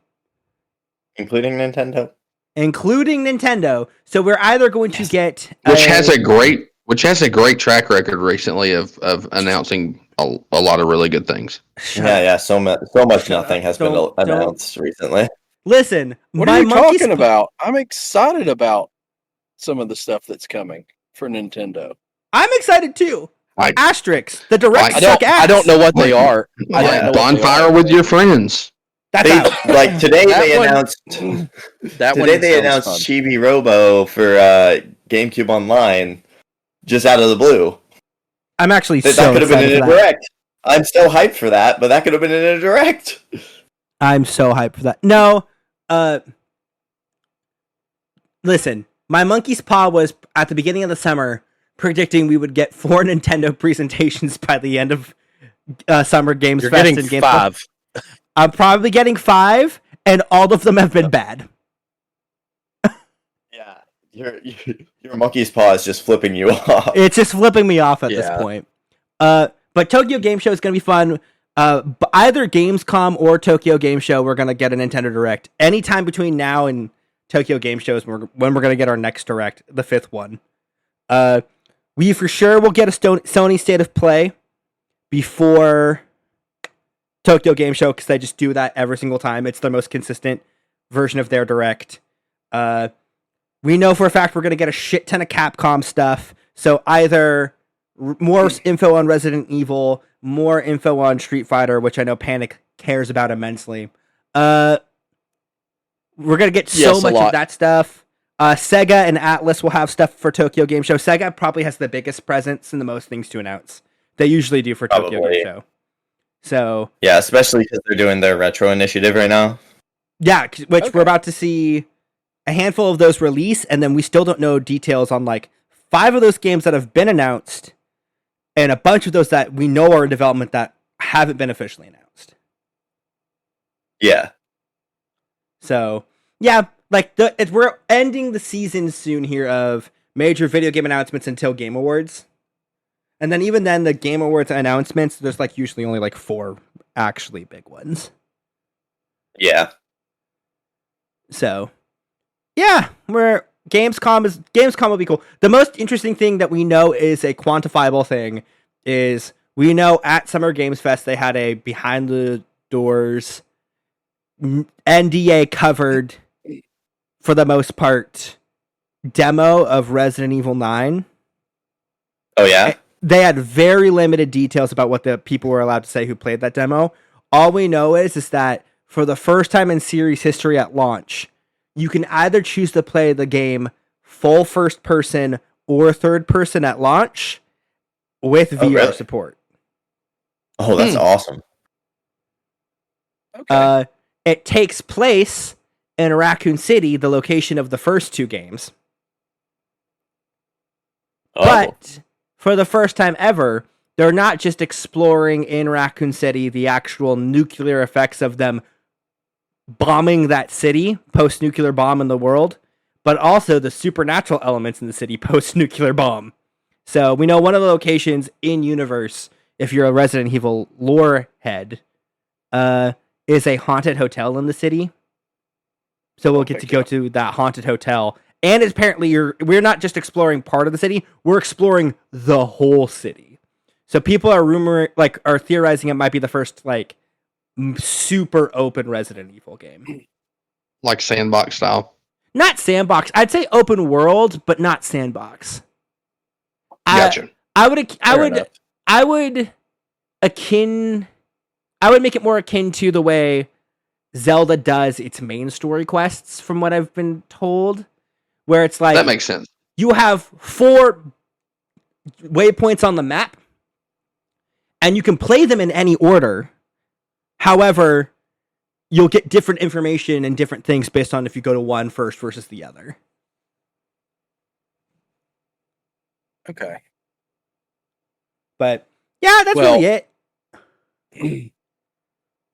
including Nintendo. So we're either going to get... Which has a great track record recently of announcing a lot of really good things. Yeah. So much nothing has been announced recently. Listen, what are you talking about? I'm excited about some of the stuff that's coming for Nintendo. I'm excited too. Asterisks. The directs I suck ass. I don't know what they are. Bonfire with your friends. That's out. Like today they announced announced Chibi Robo for GameCube Online just out of the blue. I'm actually That so could have been excited in a for that. direct. I'm so hyped for that, but that could have been in a direct. I'm so hyped for that. No, listen, my monkey's paw was at the beginning of the summer predicting we would get 4 Nintendo presentations by the end of Summer Games You're Fest getting and Gamescom. 5. I'm probably getting 5, and all of them have been bad. Yeah, your monkey's paw is just flipping you off. It's just flipping me off at this point. But Tokyo Game Show is going to be fun. Either Gamescom or Tokyo Game Show, we're going to get a Nintendo Direct. Anytime between now and Tokyo Game Show is when we're going to get our next Direct, the 5th one. We for sure will get a Sony State of Play before Tokyo Game Show because they just do that every single time. It's the most consistent version of their Direct. We know for a fact we're going to get a shit ton of Capcom stuff. So either more info on Resident Evil, more info on Street Fighter, which I know Panic cares about immensely. We're going to get so much of that stuff. Sega and Atlas will have stuff for Tokyo Game Show. Sega probably has the biggest presence and the most things to announce. They usually do for Tokyo Game Show. So yeah, especially because they're doing their retro initiative right now. Yeah, which we're about to see a handful of those release, and then we still don't know details on like 5 of those games that have been announced, and a bunch of those that we know are in development that haven't been officially announced. Yeah. So yeah, like we're ending the season soon here of major video game announcements until Game Awards. And then even then, the Game Awards announcements, there's like usually only like 4 actually big ones. Yeah. So, yeah, Gamescom will be cool. The most interesting thing that we know is a quantifiable thing is we know at Summer Games Fest they had a behind the doors NDA covered for the most part demo of Resident Evil 9. Oh yeah. They had very limited details about what the people were allowed to say who played that demo. All we know is that for the first time in series history at launch, you can either choose to play the game full first person or third person at launch with VR support. Oh, that's awesome. Okay. It takes place in Raccoon City, the location of the first two games. Oh. But for the first time ever, they're not just exploring in Raccoon City the actual nuclear effects of them bombing that city, post-nuclear bomb in the world, but also the supernatural elements in the city post-nuclear bomb. So we know one of the locations in universe, if you're a Resident Evil lore head, is a haunted hotel in the city. So we'll get to go to that haunted hotel. And apparently we're not just exploring part of the city, we're exploring the whole city. So people are theorizing it might be the first like super open Resident Evil game. Like sandbox style. Not sandbox. I'd say open world, but not sandbox. Gotcha. I would make it more akin to the way Zelda does its main story quests, from what I've been told, where it's like That makes sense. you have 4 waypoints on the map, and you can play them in any order. However, you'll get different information and different things based on if you go to one first versus the other. Okay. But yeah, that's really it.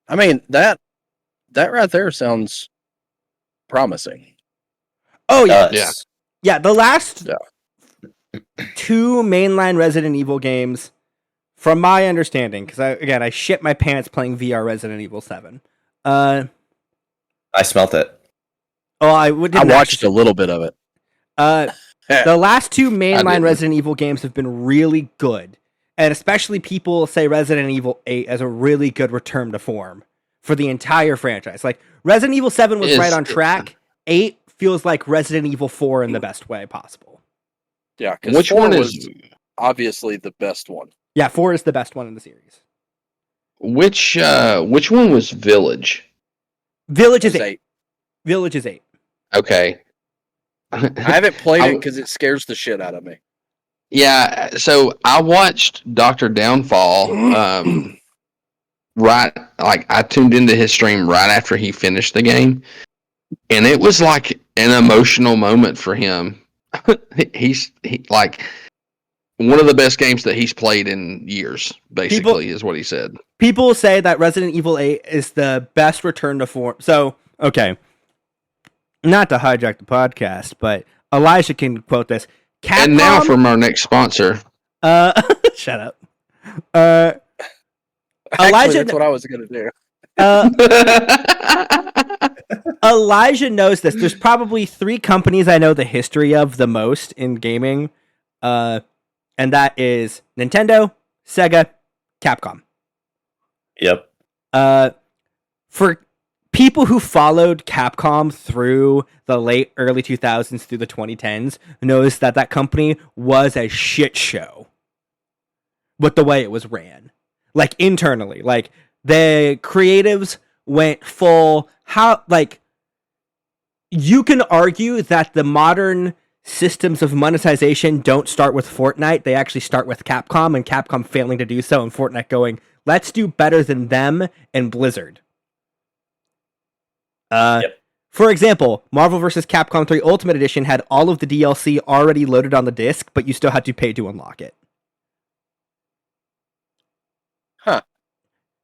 I mean, that right there sounds promising. Oh yeah. Yeah. Yeah, the last 2 mainline Resident Evil games, from my understanding, because I shit my pants playing VR Resident Evil 7. I smelt it. Oh, I watched a little bit of it. The last 2 mainline didn't. Resident Evil games have been really good. And especially people say Resident Evil 8 as a really good return to form for the entire franchise. Like, Resident Evil 7 was right on track. 8 feels like Resident Evil 4 in the best way possible. Yeah, because Which one is obviously the best one? Yeah, 4 is the best one in the series. which one was Village? Village is It's 8. Village is 8. Okay. I haven't played it because it scares the shit out of me. Yeah, so I watched Dr. Downfall right, like I tuned into his stream right after he finished the game, and it was like an emotional moment for him. He's like one of the best games that he's played in years, basically, is what he said. People say that Resident Evil 8 is the best return to form. So, okay. Not to hijack the podcast, but Elijah can quote this. Capcom, And now from our next sponsor. shut up. Actually, Elijah, that's what I was going to do. Elijah knows this. There's probably 3 companies I know the history of the most in gaming, and that is Nintendo, Sega, Capcom. Yep. For people who followed Capcom through the late early 2000s through the 2010s knows that company was a shit show with the way it was ran. Like, internally. Like, the creatives went full... you can argue that the modern systems of monetization don't start with Fortnite. They actually start with Capcom, and Capcom failing to do so, and Fortnite going, let's do better than them and Blizzard. For example, Marvel vs. Capcom 3 Ultimate Edition had all of the DLC already loaded on the disc, but you still had to pay to unlock it. Huh.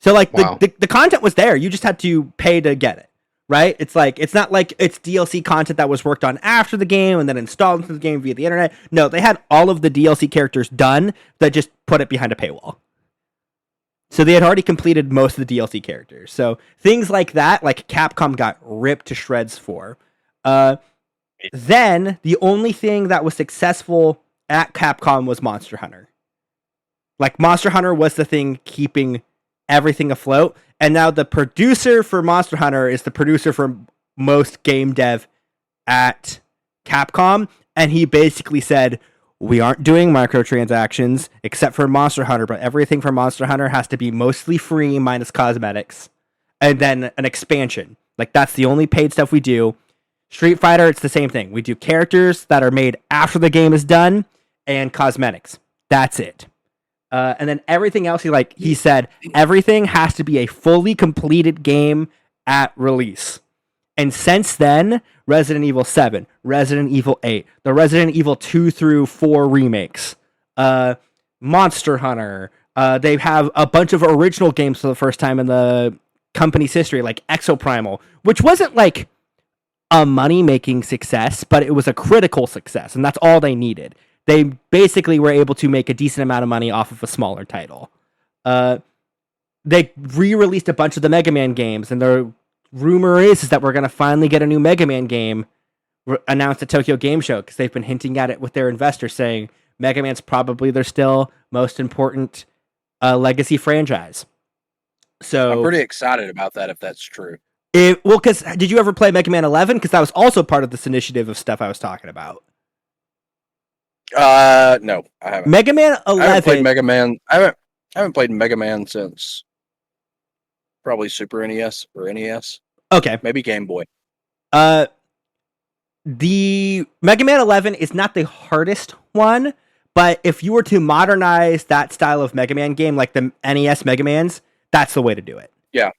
So, like, Wow. the content was there. You just had to pay to get it, right? It's like, it's not like it's DLC content that was worked on after the game and then installed into the game via the internet. No, they had all of the DLC characters done that just put it behind a paywall. So they had already completed most of the DLC characters. So things like that, like Capcom got ripped to shreds for. Then the only thing that was successful at Capcom was Monster Hunter. Like, Monster Hunter was the thing keeping everything afloat. And now the producer for Monster Hunter is the producer for most game dev at Capcom. And he basically said, we aren't doing microtransactions except for Monster Hunter, but everything for Monster Hunter has to be mostly free minus cosmetics. And then an expansion. Like, that's the only paid stuff we do. Street Fighter, it's the same thing. We do characters that are made after the game is done and cosmetics. That's it. And then everything else, he said, everything has to be a fully completed game at release. And since then, Resident Evil 7, Resident Evil 8, the Resident Evil 2 through 4 remakes, Monster Hunter, they have a bunch of original games for the first time in the company's history, like Exoprimal, which wasn't like a money-making success, but it was a critical success, and that's all they needed. They basically were able to make a decent amount of money off of a smaller title. They re-released a bunch of the Mega Man games, and the rumor is that we're going to finally get a new Mega Man game announced at Tokyo Game Show, because they've been hinting at it with their investors, saying Mega Man's probably their still most important legacy franchise. So I'm pretty excited about that if that's true. Because did you ever play Mega Man 11? Because that was also part of this initiative of stuff I was talking about. No, I haven't. Mega Man 11. I haven't played Mega Man. I haven't played Mega Man since probably Super NES or NES. Okay. Maybe Game Boy. The Mega Man 11 is not the hardest one, but if you were to modernize that style of Mega Man game, like the NES Mega Mans, that's the way to do it. Yeah.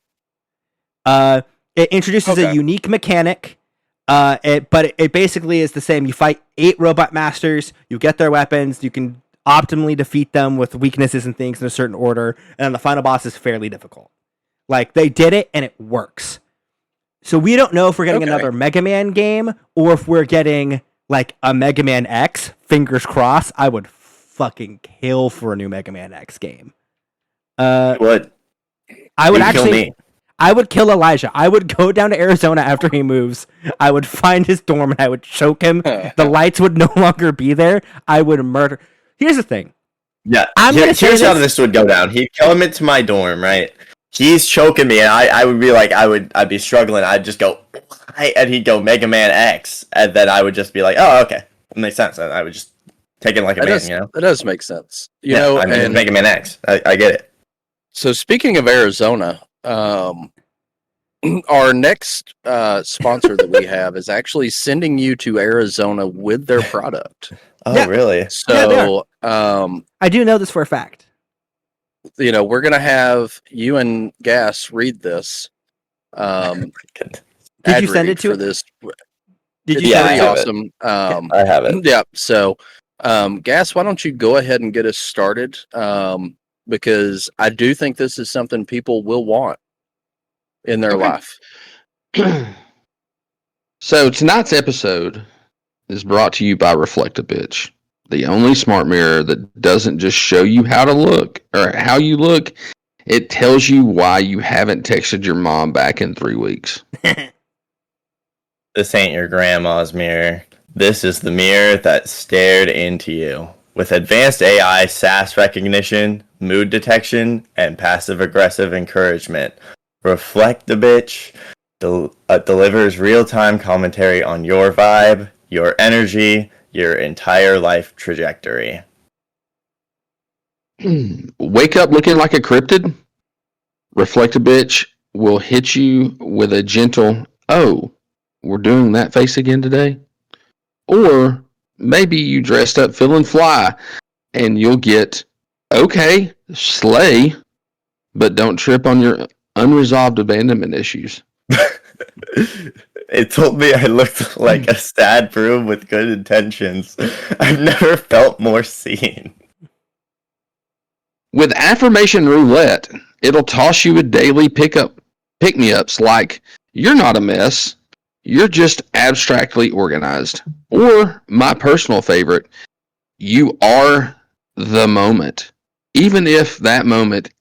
It introduces a unique mechanic, but it basically is the same. You fight 8 robot masters, you get their weapons, you can optimally defeat them with weaknesses and things in a certain order, and then the final boss is fairly difficult. Like, they did it, and it works. So we don't know if we're getting another Mega Man game, or if we're getting, like, a Mega Man X. Fingers crossed. I would fucking kill for a new Mega Man X game. What? I would You'd kill actually... me. I would kill Elijah. I would go down to Arizona after he moves. I would find his dorm and I would choke him. The lights would no longer be there. I would murder. Here's the thing. Yeah, Here's how this would go down. He'd come into my dorm, right? He's choking me, and I would be like, I'd be struggling. I'd just go, and he'd go Mega Man X, and then I would just be like, oh, okay, it makes sense. And I would just take it like a man, you know? That does make sense. You Yeah, know, I mean, and Mega Man X. I get it. so speaking of Arizona, our next sponsor that we have is actually sending you to Arizona with their product. Oh, Yeah. really? So, I do know this for a fact. you know, we're gonna have you and Gas read this. Did ad you send read it to for it? this? Did It's you Yeah, send pretty it I to have awesome. I have it. Yeah. So, Gas, why don't you go ahead and get us started? Because I do think this is something people will want in their life. So tonight's episode is brought to you by Reflect a Bitch, the only smart mirror that doesn't just show you how to look or how you look. It tells you why you haven't texted your mom back in 3 weeks. This ain't your grandma's mirror. This is the mirror that stared into you. With advanced AI, SaaS recognition, mood detection, and passive-aggressive encouragement, Reflect the Bitch delivers real-time commentary on your vibe, your energy, your entire life trajectory. Wake up looking like a cryptid? Reflect a Bitch will hit you with a gentle, oh, we're doing that face again today? Or maybe you dressed up feeling fly and you'll get, okay, slay, but don't trip on your unresolved abandonment issues. It told me I looked like a sad broom with good intentions. I've never felt more seen. With affirmation roulette, it'll toss you a daily pick-me-ups like, you're not a mess, you're just abstractly organized. Or, my personal favorite, you are the moment, even if that moment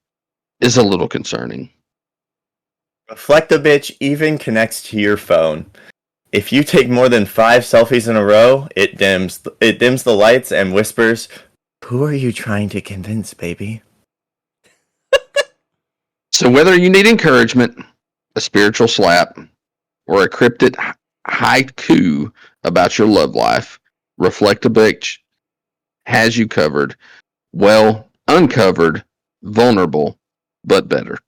is a little concerning. Reflect a Bitch even connects to your phone. If you take more than 5 selfies in a row, it dims the lights and whispers, "Who are you trying to convince, baby?" So whether you need encouragement, a spiritual slap, or a cryptic haiku about your love life, Reflect a Bitch has you covered. Well, uncovered, vulnerable, but better.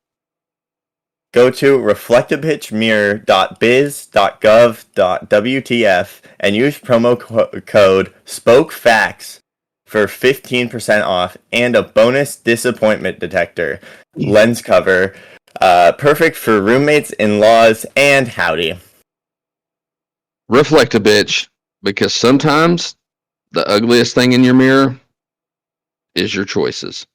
Go to reflectaBitchMirror.biz.gov.wtf and use promo code SPOKEFACTS for 15% off and a bonus disappointment detector lens cover, perfect for roommates, in-laws, and howdy. reflect a bitch, because sometimes the ugliest thing in your mirror is your choices.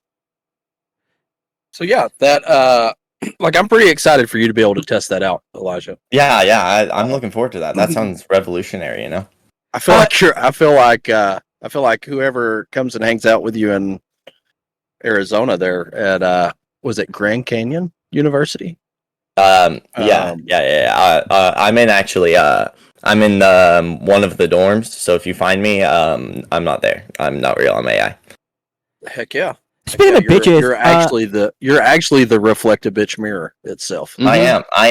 So yeah, that like I'm pretty excited for you to be able to test that out, Elijah. Yeah, I'm looking forward to that. That sounds revolutionary, I feel I feel like whoever comes and hangs out with you in Arizona there at was it Grand Canyon University? Yeah. I'm in one of the dorms, so if you find me, I'm not there. I'm not real. I'm AI. Heck yeah. Speaking of bitches, you're actually the reflective bitch mirror itself. Mhm. I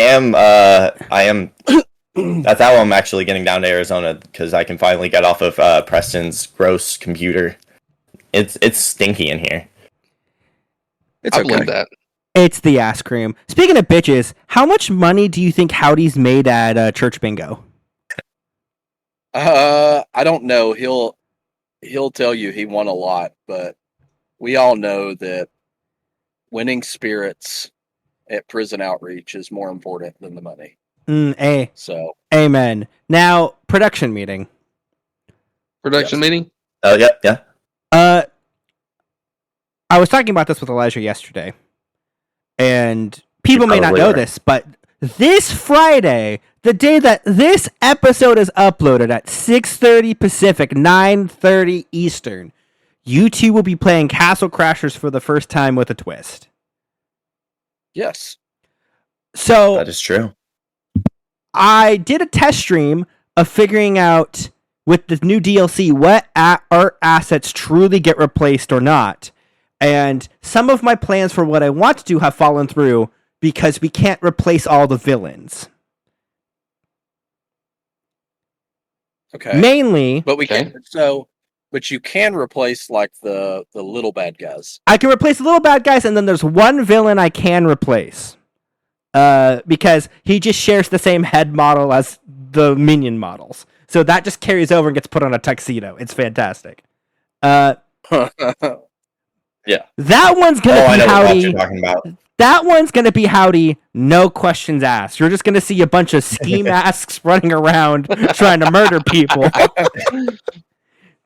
am. That's how I'm actually getting down to Arizona, because I can finally get off of Preston's gross computer. It's stinky in here. It's I okay. believe that. it's the ass cream. Speaking of bitches, how much money do you think Howdy's made at Church Bingo? I don't know. He'll tell you he won a lot, but we all know that winning spirits at prison outreach is more important than the money. So Amen. Now, production meeting. Production meeting? Oh yeah. I was talking about this with Elijah yesterday, and people may not probably know were. this, but this Friday, the day that this episode is uploaded at 6:30 Pacific, 9:30 Eastern, you two will be playing Castle Crashers for the first time with a twist. yes. So That is true. I did a test stream of figuring out with the new DLC what art assets truly get replaced or not. And some of my plans for what I want to do have fallen through because we can't replace all the villains. Okay. Mainly, But we Okay. can but you can replace like the little bad guys. I can replace the little bad guys, and then there's one villain I can replace. Because he just shares the same head model as the minion models. So that just carries over and gets put on a tuxedo. It's fantastic. Yeah. That one's Oh, gonna I be know what Howdy. you're talking about. That one's gonna be Howdy. No questions asked. You're just gonna see a bunch of ski masks running around trying to murder people.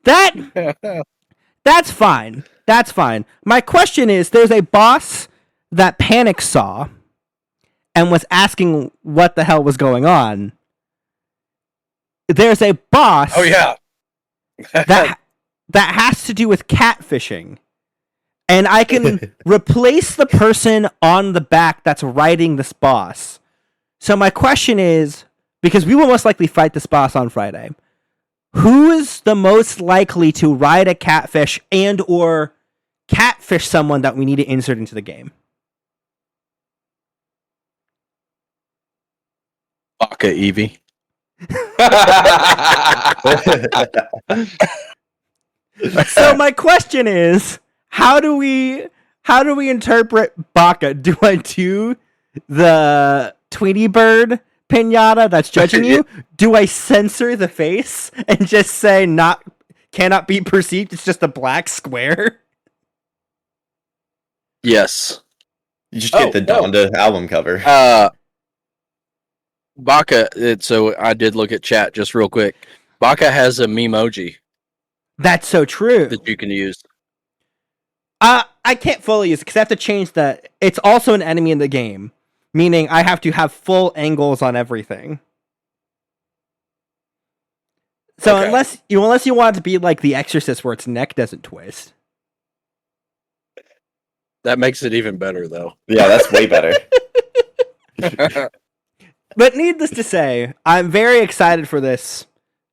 That's fine. That's fine. My question is: there's a boss that Panic saw and was asking what the hell was going on. There's a boss. Oh yeah. that has to do with catfishing. And I can replace the person on the back that's riding this boss. So my question is, because we will most likely fight this boss on Friday, who is the most likely to ride a catfish and or catfish someone that we need to insert into the game? Baka Eevee. So my question is, how do we interpret Baka? Do I do the Tweety Bird pinata that's judging you? Do I censor the face and just say cannot be perceived? It's just a black square. Yes. You just get the Donda album cover. Baka, so I did look at chat just real quick. Baka has a memoji That's so true. that you can use. I can't fully use it because I have to change that. It's also an enemy in the game, meaning I have to have full angles on everything. So Okay. unless you want it to be like The Exorcist, where its neck doesn't twist. That makes it even better, though. Yeah, that's way better. But needless to say, I'm very excited for this.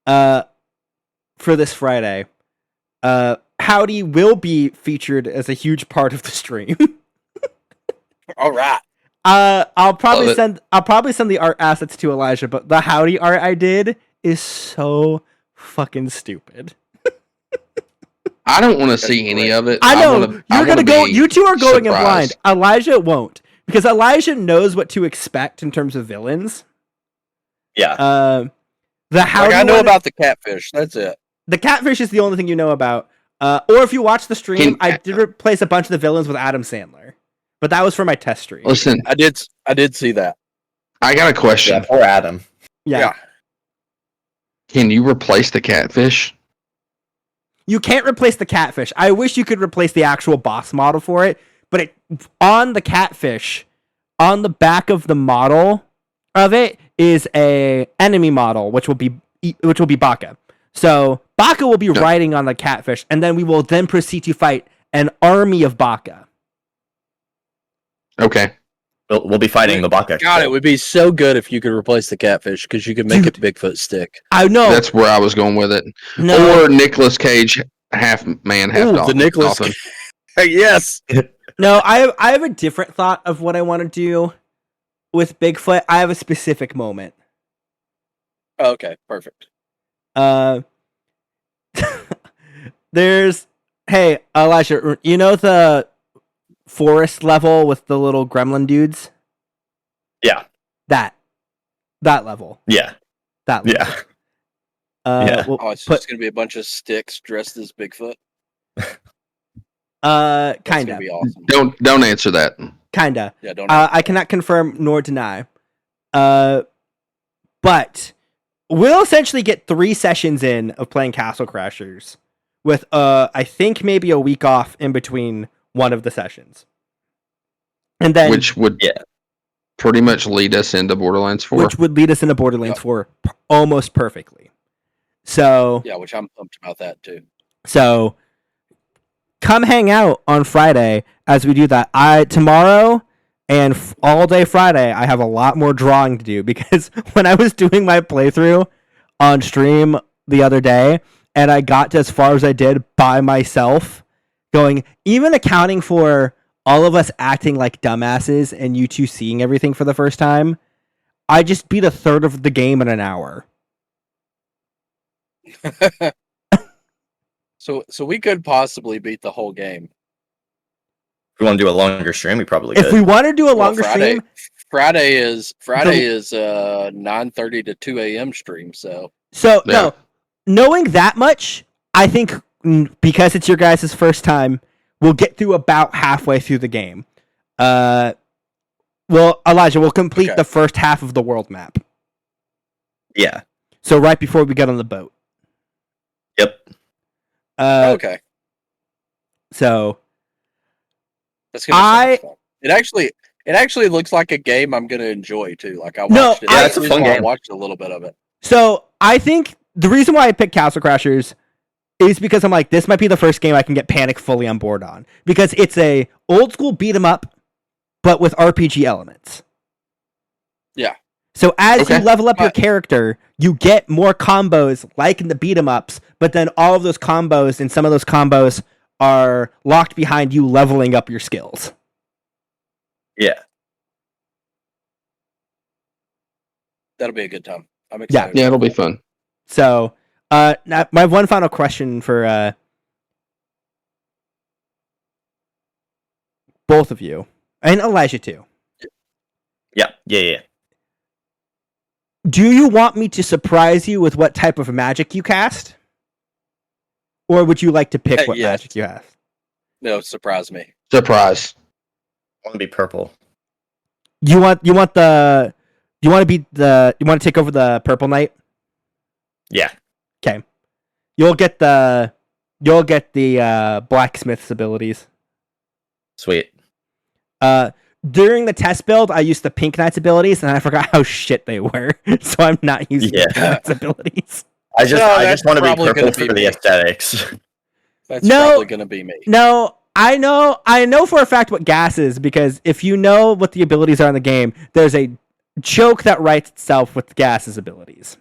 For this Friday, Howdy will be featured as a huge part of the stream. All right. I'll probably Love it. send the art assets to Elijah, but the Howdy art I did is so fucking stupid. I don't want to see any of it. I know wanna you're gonna go. be You two are going in blind. surprised. Elijah won't, because Elijah knows what to expect in terms of villains. Yeah. The Howdy Like, I know one- about the catfish. That's it. the catfish is the only thing you know about. Or if you watch the stream, I did replace a bunch of the villains with Adam Sandler, but that was for my test stream. Listen, I did see that. I got a question. Yeah, poor Adam. Yeah. Yeah. Can you replace the catfish? You can't replace the catfish. I wish you could replace the actual boss model for it, but on the catfish, on the back of the model of it is a enemy model, which will be Baka. So Baka will be riding on the catfish, and then we will then proceed to fight an army of Baka. Okay. We'll be fighting the Baka. God, it would be so good if you could replace the catfish because you could make it Bigfoot stick. I know. That's where I was going with it. No. Or Nicolas Cage, half man, half Ooh, dog. the Nicolas dolphin. Yes. No, I have a different thought of what I want to do with Bigfoot. I have a specific moment. Okay, perfect. Hey, Elijah, you know the forest level with the little gremlin dudes? Yeah. That level. Yeah. That level. Yeah. Yeah. Oh, it's just gonna be a bunch of sticks dressed as Bigfoot. That's Kinda. gonna be awesome. Don't answer that. Kinda. Yeah, don't. I cannot confirm nor deny. But we'll essentially get 3 sessions in of playing Castle Crashers with I think maybe a week off in between one of the sessions. And then Which would pretty much lead us into Borderlands 4. which would lead us into Borderlands 4 almost perfectly. So Yeah, which I'm pumped about that too. So come hang out on Friday as we do that. Tomorrow and all day Friday, I have a lot more drawing to do because when I was doing my playthrough on stream the other day and I got to as far as I did by myself, even accounting for all of us acting like dumbasses and you two seeing everything for the first time, I just beat a third of the game in an hour. So we could possibly beat the whole game. If we want to do a longer stream, we probably If could. we want to do a longer stream, Friday is 9:30 to 2 a.m. stream. So no, knowing that much, I think because it's your guys' first time, we'll get through about halfway through the game. Elijah, we'll complete the first half of the world map. Yeah. So right before we get on the boat. Yep. okay, So that's gonna be fun. It actually looks like a game I'm gonna enjoy too. Like I watched it. it's a fun game. I watched a little bit of it. So I think the reason why I picked Castle Crashers is because I'm like, this might be the first game I can get Panic fully on board on. Because it's a old school beat 'em up, but with RPG elements. Yeah. So as you level up your character, you get more combos like in the beat 'em ups, but then all of those combos and some of those combos are locked behind you leveling up your skills. Yeah. That'll be a good time. I'm excited. Yeah, it'll be fun. So, now my one final question for both of you, and Elijah too. Yeah. Do you want me to surprise you with what type of magic you cast? Or would you like to pick what magic you have? No, surprise me. Surprise. I want to be purple. You want to take over the Purple Knight? Yeah. Okay. You'll get the blacksmith's abilities. Sweet. During the test build, I used the Pink Knight's abilities, and I forgot how shit they were, so I'm not using the Pink Knight's abilities. I just want to be purple for the aesthetics. That's probably going to be me. No, I know for a fact what gas is, because if you know what the abilities are in the game, there's a joke that writes itself with gas's abilities.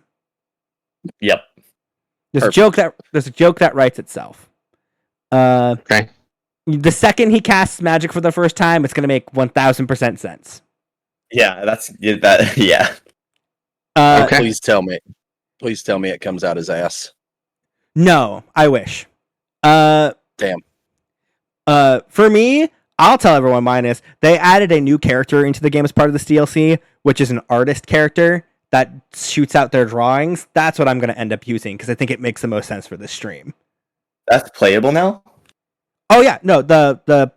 Yep. There's a joke that writes itself. Okay. The second he casts magic for the first time, it's going to make 1000% sense. Yeah, yeah. Okay. Please tell me it comes out his ass. No, I wish. Damn. For me, I'll tell everyone mine is. They added a new character into the game as part of this DLC, which is an artist character that shoots out their drawings. That's what I'm going to end up using, because I think it makes the most sense for this stream. That's playable now? Oh yeah, no, the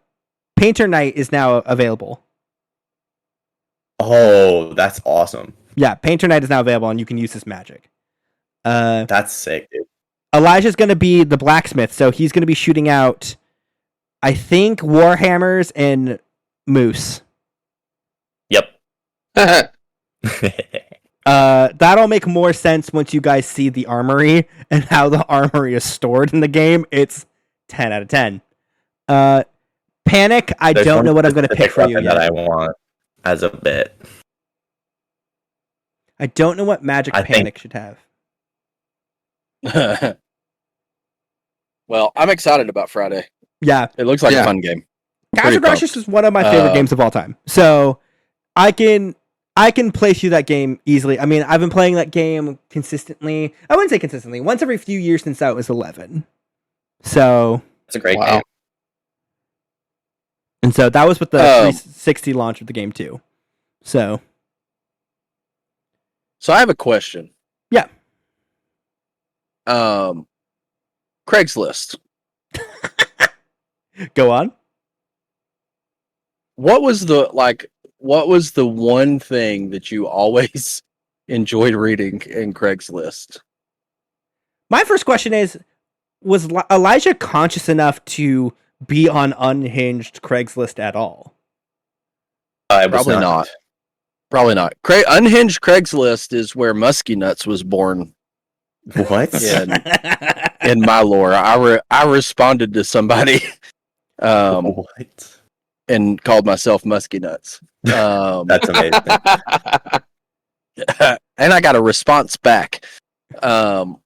Painter Knight is now available. Oh, that's awesome. Yeah, Painter Knight is now available, and you can use this magic. That's sick, dude. Elijah's going to be the blacksmith, so he's going to be shooting out, I think, warhammers and moose. Yep. That'll make more sense once you guys see the armory and how the armory is stored in the game. It's 10 out of 10. Panic, I don't know what I'm going to pick for you yet. That I want as a bit. I don't know what magic I Panic should have. Well, I'm excited about Friday. Yeah. It looks like Yeah. a fun game. Castle Pretty Crashers is one of my favorite games of all time. So I can play through that game easily. I mean, I've been playing that game consistently. I wouldn't say consistently. Once every few years since I was 11. So It's a great Wow. game. and so that was with the 360 launch of the game too. So I have a question. Yeah. Craigslist. go on. What was the one thing that you always enjoyed reading in Craigslist? My first question is, was Elijah conscious enough to be on unhinged Craigslist at all? It was Probably not. Probably not. Unhinged Craigslist is where Muskie Nuts was born. What? In my lore, I responded to somebody, What? and called myself Muskie Nuts. That's amazing. And I got a response back. But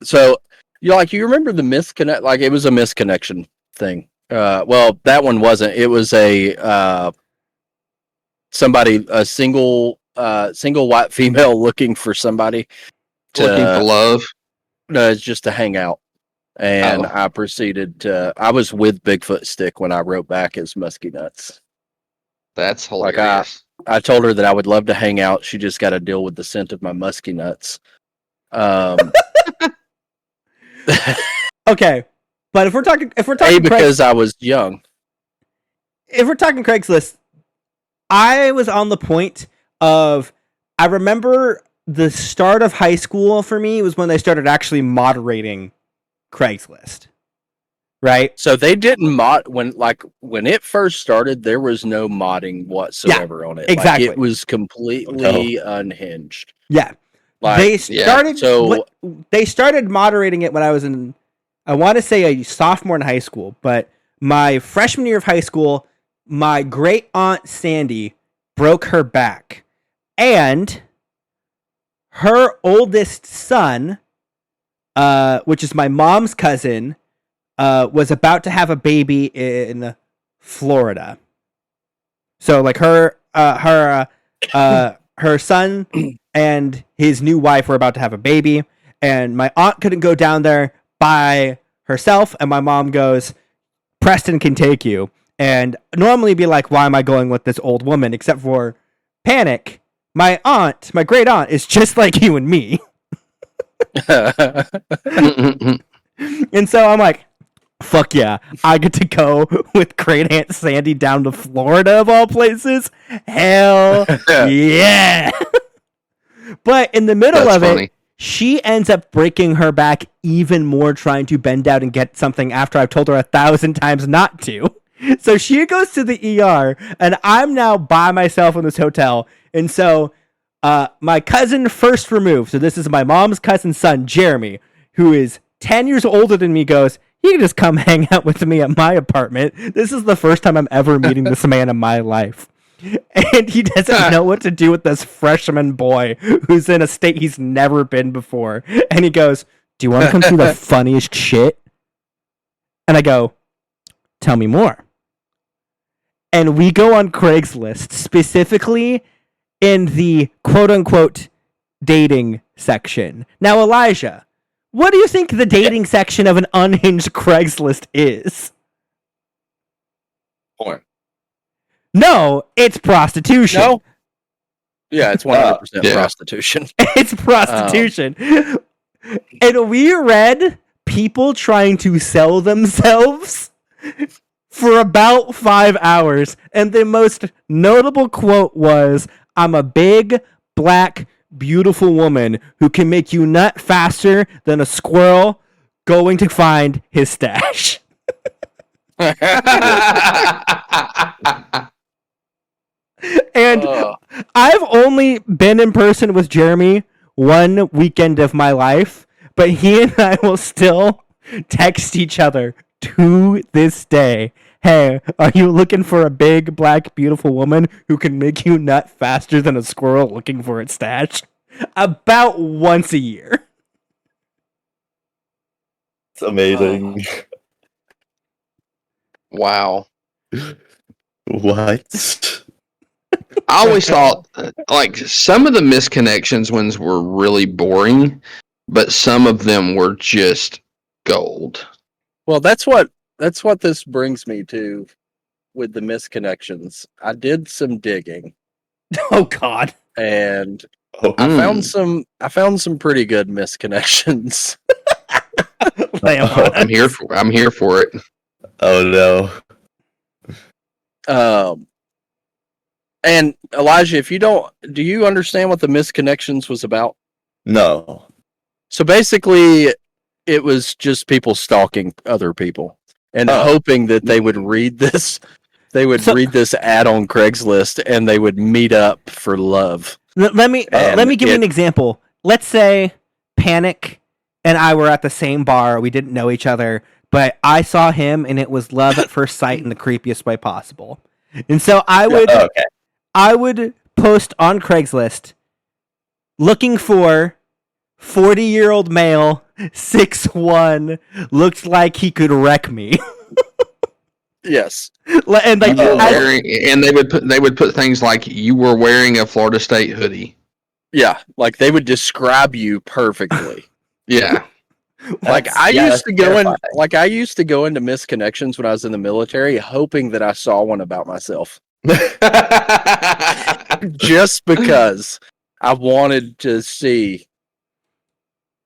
so you remember the misconnect? Like, it was a misconnection thing. Well, that one wasn't. It was a single white female looking for somebody Looking for love. just to hang out. And I proceeded to. I was with Bigfoot Stick when I wrote back as Muskie Nuts. That's Like, hilarious. I told her that I would love to hang out. She just got to deal with the scent of my Muskie Nuts. Okay, but if we're talking because I was young. if we're talking Craigslist, I was on the point of, I remember the start of high school for me was when they started actually moderating Craigslist. Right? So they didn't mod when it first started. There was no modding whatsoever on it. exactly. Like, it was completely unhinged. Yeah. Like, They started so they started moderating it when I was in, I want to say, a sophomore in high school, but my freshman year of high school, my great aunt Sandy broke her back, and her oldest son, which is my mom's cousin, was about to have a baby in Florida. So like her son and his new wife were about to have a baby, and my aunt couldn't go down there by herself, and my mom goes, Preston can take you. And normally be like, why am I going with this old woman? Except for Panic, my great aunt, is just like you and me. And so I'm like, fuck yeah, I get to go with great aunt Sandy down to Florida of all places. Hell yeah. But in the middle That's of funny. it, she ends up breaking her back even more trying to bend out and get something after I've told her 1,000 times not to. So she goes to the ER, and I'm now by myself in this hotel. And so my cousin first removed, so this is my mom's cousin's son, Jeremy, who is 10 years older than me, goes, you can just come hang out with me at my apartment. This is the first time I'm ever meeting this man in my life. And he doesn't know what to do with this freshman boy who's in a state he's never been before. And he goes, do you want to come see the funniest shit? And I go, tell me more. And we go on Craigslist, specifically in the quote-unquote dating section. Now, Elijah, what do you think the dating section of an unhinged Craigslist is? Porn. No, it's prostitution. No. Yeah, it's 100% Yeah. prostitution. It's prostitution. And we read people trying to sell themselves for about 5 hours. And the most notable quote was, I'm a big, black, beautiful woman who can make you nut faster than a squirrel going to find his stash. And I've only been in person with Jeremy one weekend of my life, but he and I will still text each other to this day. Hey, are you looking for a big, black, beautiful woman who can make you nut faster than a squirrel looking for its stash? About once a year. It's amazing. Wow. What? I always thought like some of the misconnections ones were really boring, but some of them were just gold. Well, that's what this brings me to with the misconnections. I did some digging Oh God. and Oh, I found some pretty good misconnections. Lay 'em on I'm us. here for it. oh no. And Elijah, if you do you understand what the misconnections was about? No. So basically, it was just people stalking other people and Oh. hoping that they would read this. They would So- read this ad on Craigslist and they would meet up for love. Let me And give you an it- example. Let's say Panic and I were at the same bar. We didn't know each other, but I saw him, and it was love at first sight in the creepiest way possible. And so I would post on Craigslist looking for 40-year-old male, 6'1", looked like he could wreck me. Yes. And like Oh. And they would put things like you were wearing a Florida State hoodie. Yeah. Like they would describe you perfectly. Yeah. Like I That's used to go terrifying. into misconnections when I was in the military, hoping that I saw one about myself. Just because I wanted to see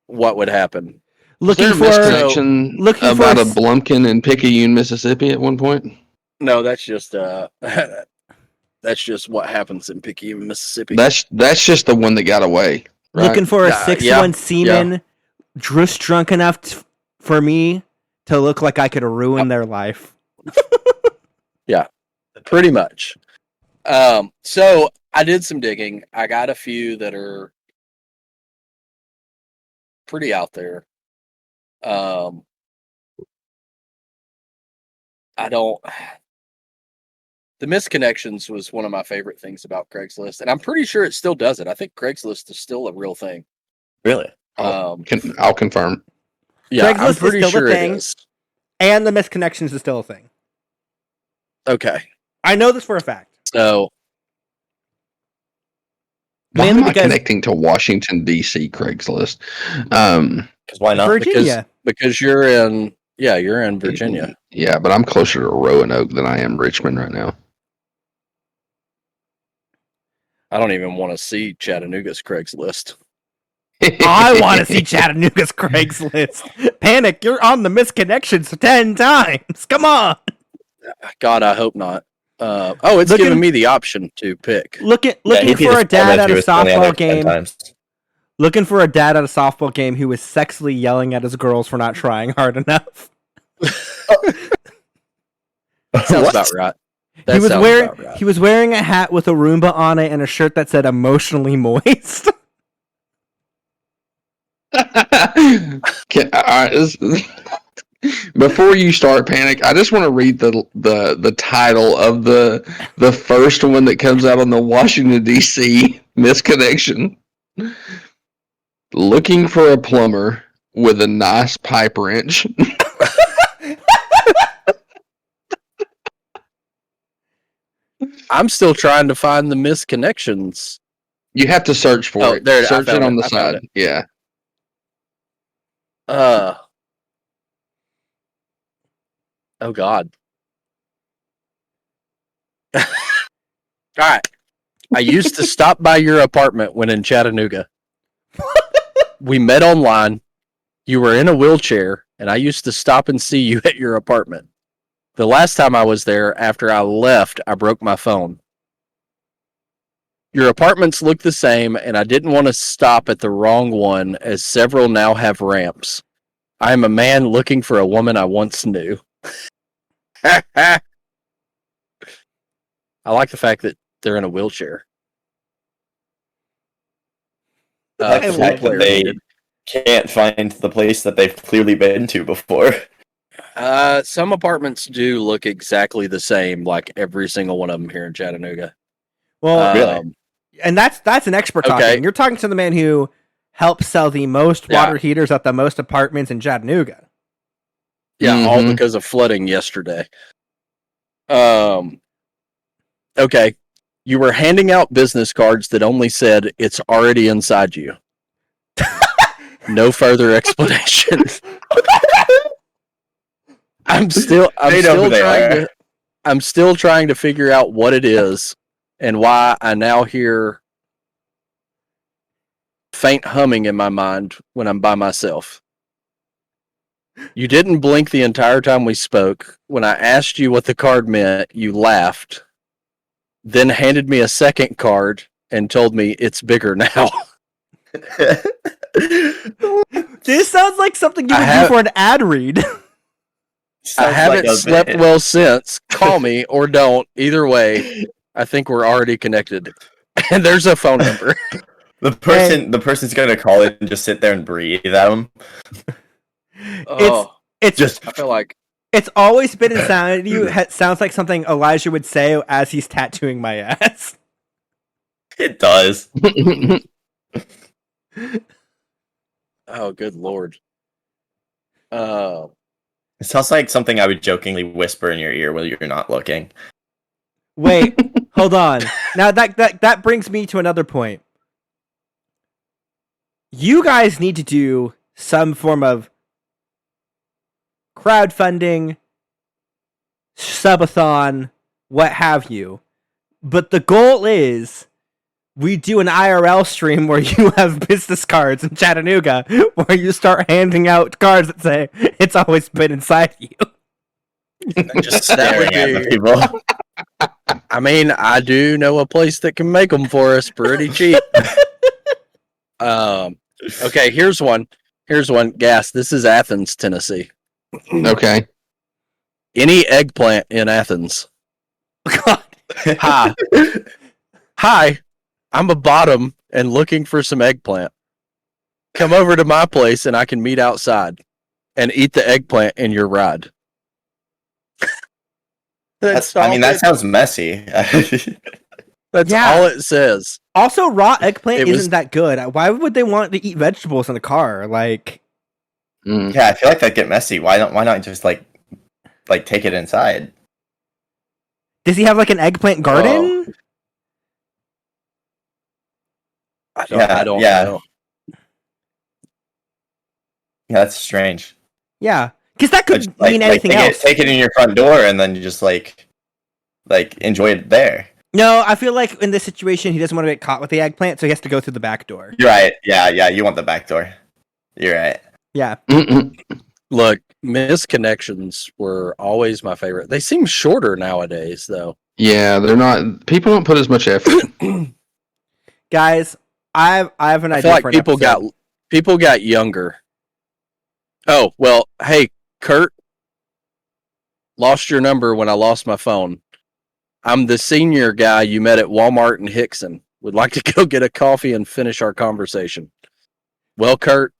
what would happen. Was there looking a for misconnection looking for about a a Blumpkin in Picayune, Mississippi at one point? No, that's just that's just what happens in Picayune, Mississippi. That's just the one that got away. Right? looking for a Yeah, 6'1" yeah, seaman just drunk enough for me to look like I could ruin their life. Pretty much. So I did some digging. I got a few that are pretty out there. I don't. The misconnections was one of my favorite things about Craigslist, and I'm pretty sure it still does it. I think Craigslist is still a real thing. Really? I'll confirm. Yeah, I'm Craigslist is pretty still a sure it thing. is. And the misconnections is still a thing. Okay, I know this for a fact. so Why Mainly am I because- connecting to Washington D.C. Craigslist? Because why not? Virginia. because you're in Virginia. Yeah, but I'm closer to Roanoke than I am Richmond right now. I don't even want to see Chattanooga's Craigslist. I want to see Chattanooga's Craigslist. Panic, you're on the misconnections 10 times. Come on. God, I hope not. It's Looking- giving me the option to pick. Looking he for a just dad at a elementary was only on softball there 10 game. times. Looking for a dad at a softball game who was sexually yelling at his girls for not trying hard enough. Sounds What? about right. He That was sounds wearing about right. he was wearing a hat with a Roomba on it and a shirt that said emotionally moist. Before you start Panic, I just want to read the title of the first one that comes out on the Washington D.C. misconnection. Looking for a plumber with a nice pipe wrench. I'm still trying to find the misconnections. You have to search for Oh, it. there, I Search it found on it. the I found side. Yeah. Oh God. All right. I used to stop by your apartment when in Chattanooga. We met online. You were in a wheelchair, and I used to stop and see you at your apartment. The last time I was there, after I left, I broke my phone. Your apartments look the same, and I didn't want to stop at the wrong one, as several now have ramps. I am a man looking for a woman I once knew. I like the fact that they're in a wheelchair. I like the Full fact that player they needed. can't find the place that they've clearly been to before. Some apartments do look exactly the same, like every single one of them here in Chattanooga. Well, Really? and that's an expert Okay. talking. You're talking to the man who helps sell the most Yeah. water heaters at the most apartments in Chattanooga. Yeah, all Mhm. because of flooding yesterday. Okay. You were handing out business cards that only said it's already inside you. No further explanation. I'm still They know who they are. I'm still trying to figure out what it is and why I now hear faint humming in my mind when I'm by myself. You didn't blink the entire time we spoke. When I asked you what the card meant, you laughed, then handed me a second card and told me it's bigger now. This sounds like something you I would have- do for an ad read. I Sounds haven't like a slept bit. well since. Call me or don't. Either way, I think we're already connected. And there's a phone number. The person's gonna call it and just sit there and breathe at him. Oh, It's Just I feel like it's always been inside you. It sounds like something Elijah would say as he's tattooing my ass. it does. oh, good lord. It sounds like something I would jokingly whisper in your ear while you're not looking. Wait, hold on. Now that brings me to another point. You guys need to do some form of crowdfunding, subathon, what have you. But the goal is we do an IRL stream where you have business cards in Chattanooga where you start handing out cards that say it's always been inside you. Just That would staring at the be- people. I mean, I do know a place that can make them for us pretty cheap. Okay, here's one. Gas. This is Athens, Tennessee. Okay. Any eggplant in Athens. God. Hi. Hi. I'm a bottom and looking for some eggplant. Come over to my place and I can meet outside and eat the eggplant in your ride. That sounds messy. That's Yeah. all it says. Also, raw eggplant It was- isn't that good. Why would they want to eat vegetables in a car? Like, Mm. Yeah, I feel like that'd get messy. Why not just like take it inside? does he have like an eggplant garden? I Yeah, don't yeah. know. Yeah, that's strange. Yeah, because that could Like, mean anything else. Take it in your front door and then you just like enjoy it there. No, I feel like in this situation, he doesn't want to get caught with the eggplant, so he has to go through the back door. You're right. Yeah, you want the back door. You're right. Yeah. Mm-mm. Look, misconnections were always my favorite. They seem shorter nowadays, though. Yeah, they're not. People don't put as much effort. Guys, I have an I idea feel like for an people episode. got younger. Oh well, hey Kurt, lost your number when I lost my phone. I'm the senior guy you met at Walmart in Hickson. Would like to go get a coffee and finish our conversation. Well, Kurt,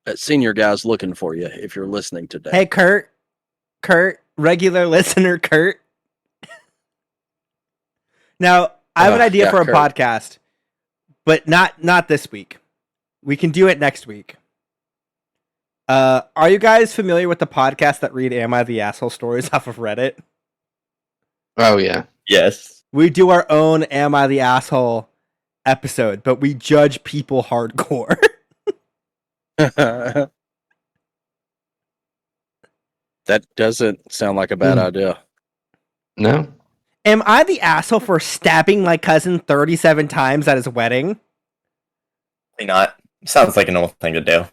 that senior guy's looking for you if you're listening today. Hey, Kurt, regular listener, Kurt. Now, I have an idea yeah, for a Kurt. podcast, but not this week. We can do it next week. Are you guys familiar with the podcast that read "Am I the Asshole" stories off of Reddit? Oh yeah. Yes. We do our own "Am I the Asshole" episode, but we judge people hardcore. That doesn't sound like a bad idea. No. Am I the asshole for stabbing my cousin 37 times at his wedding? Probably not. Sounds like a normal thing to do.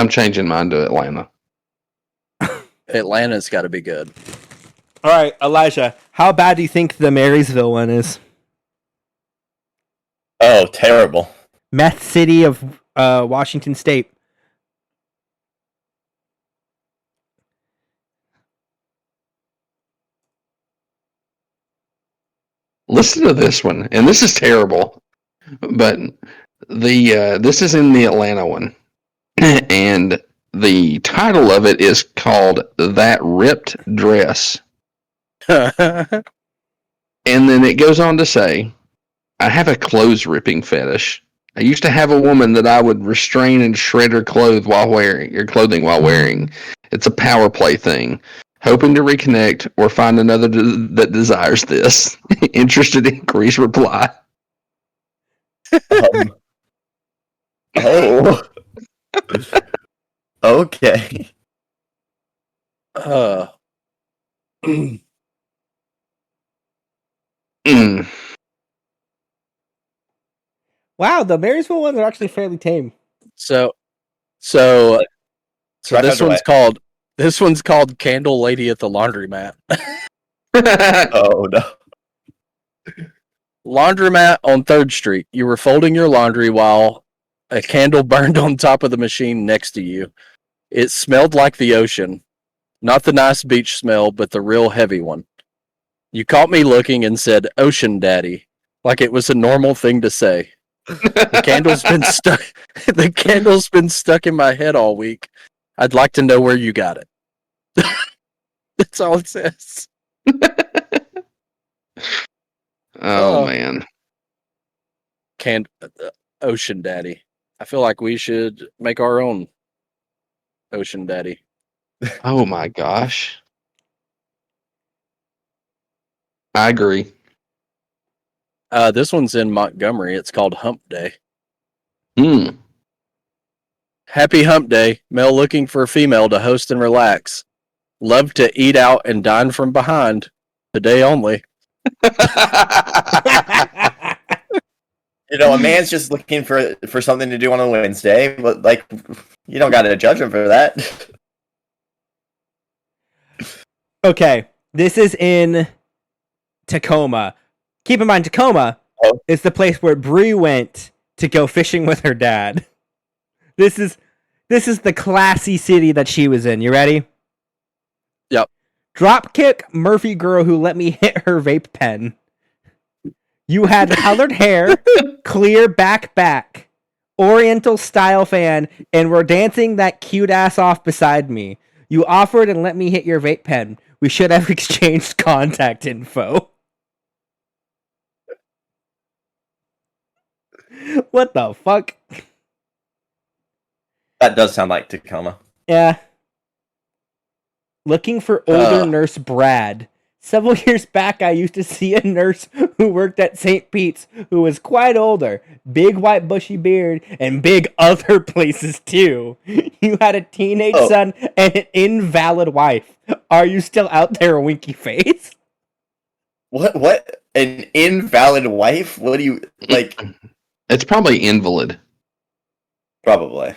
I'm changing mine to Atlanta. Atlanta's got to be good. All right, Elijah, how bad do you think the Marysville one is? Oh, terrible. Meth City of Washington State. Listen to this one, and this is terrible, but this is in the Atlanta one, and the title of it is called "That Ripped Dress," and then it goes on to say, "I have a clothes ripping fetish. I used to have a woman that I would restrain and shred her clothing while wearing. It's a power play thing." Hoping to reconnect or find another that desires this. Interested inquiries reply. Oh. Okay. Mm. Wow, the Marysville ones are actually fairly tame. So Right this one's called Candle Lady at the Laundromat. Oh no. Laundromat on 3rd Street. You were folding your laundry while a candle burned on top of the machine next to you. It smelled like the ocean. Not the nice beach smell, but the real heavy one. You caught me looking and said, "Ocean Daddy," like it was a normal thing to say. The candle's been stuck. The candle's been stuck in my head all week. I'd like to know where you got it. That's all it says. Oh man. Ocean Daddy. I feel like we should make our own Ocean Daddy. Oh my gosh. I agree. This one's in Montgomery. It's called Hump Day. Hmm. Happy Hump Day. Male looking for a female to host and relax. Love to eat out and dine from behind. Today only. You know, a man's just looking for something to do on a Wednesday, but like, you don't got to judge him for that. Okay, this is in Tacoma. Keep in mind, Tacoma is the place where Bree went to go fishing with her dad. This is the classy city that she was in. You ready? Yep. Dropkick Murphy girl who let me hit her vape pen. You had colored hair, clear back, oriental style fan, and were dancing that cute ass off beside me. You offered and let me hit your vape pen. We should have exchanged contact info. What the fuck? That does sound like Tacoma. Yeah. Looking for older nurse Brad. Several years back, I used to see a nurse who worked at St. Pete's who was quite older. Big white bushy beard and big other places too. You had a teenage son and an invalid wife. Are you still out there, winky face? What? An invalid wife? What do you, like... It's probably invalid. Probably.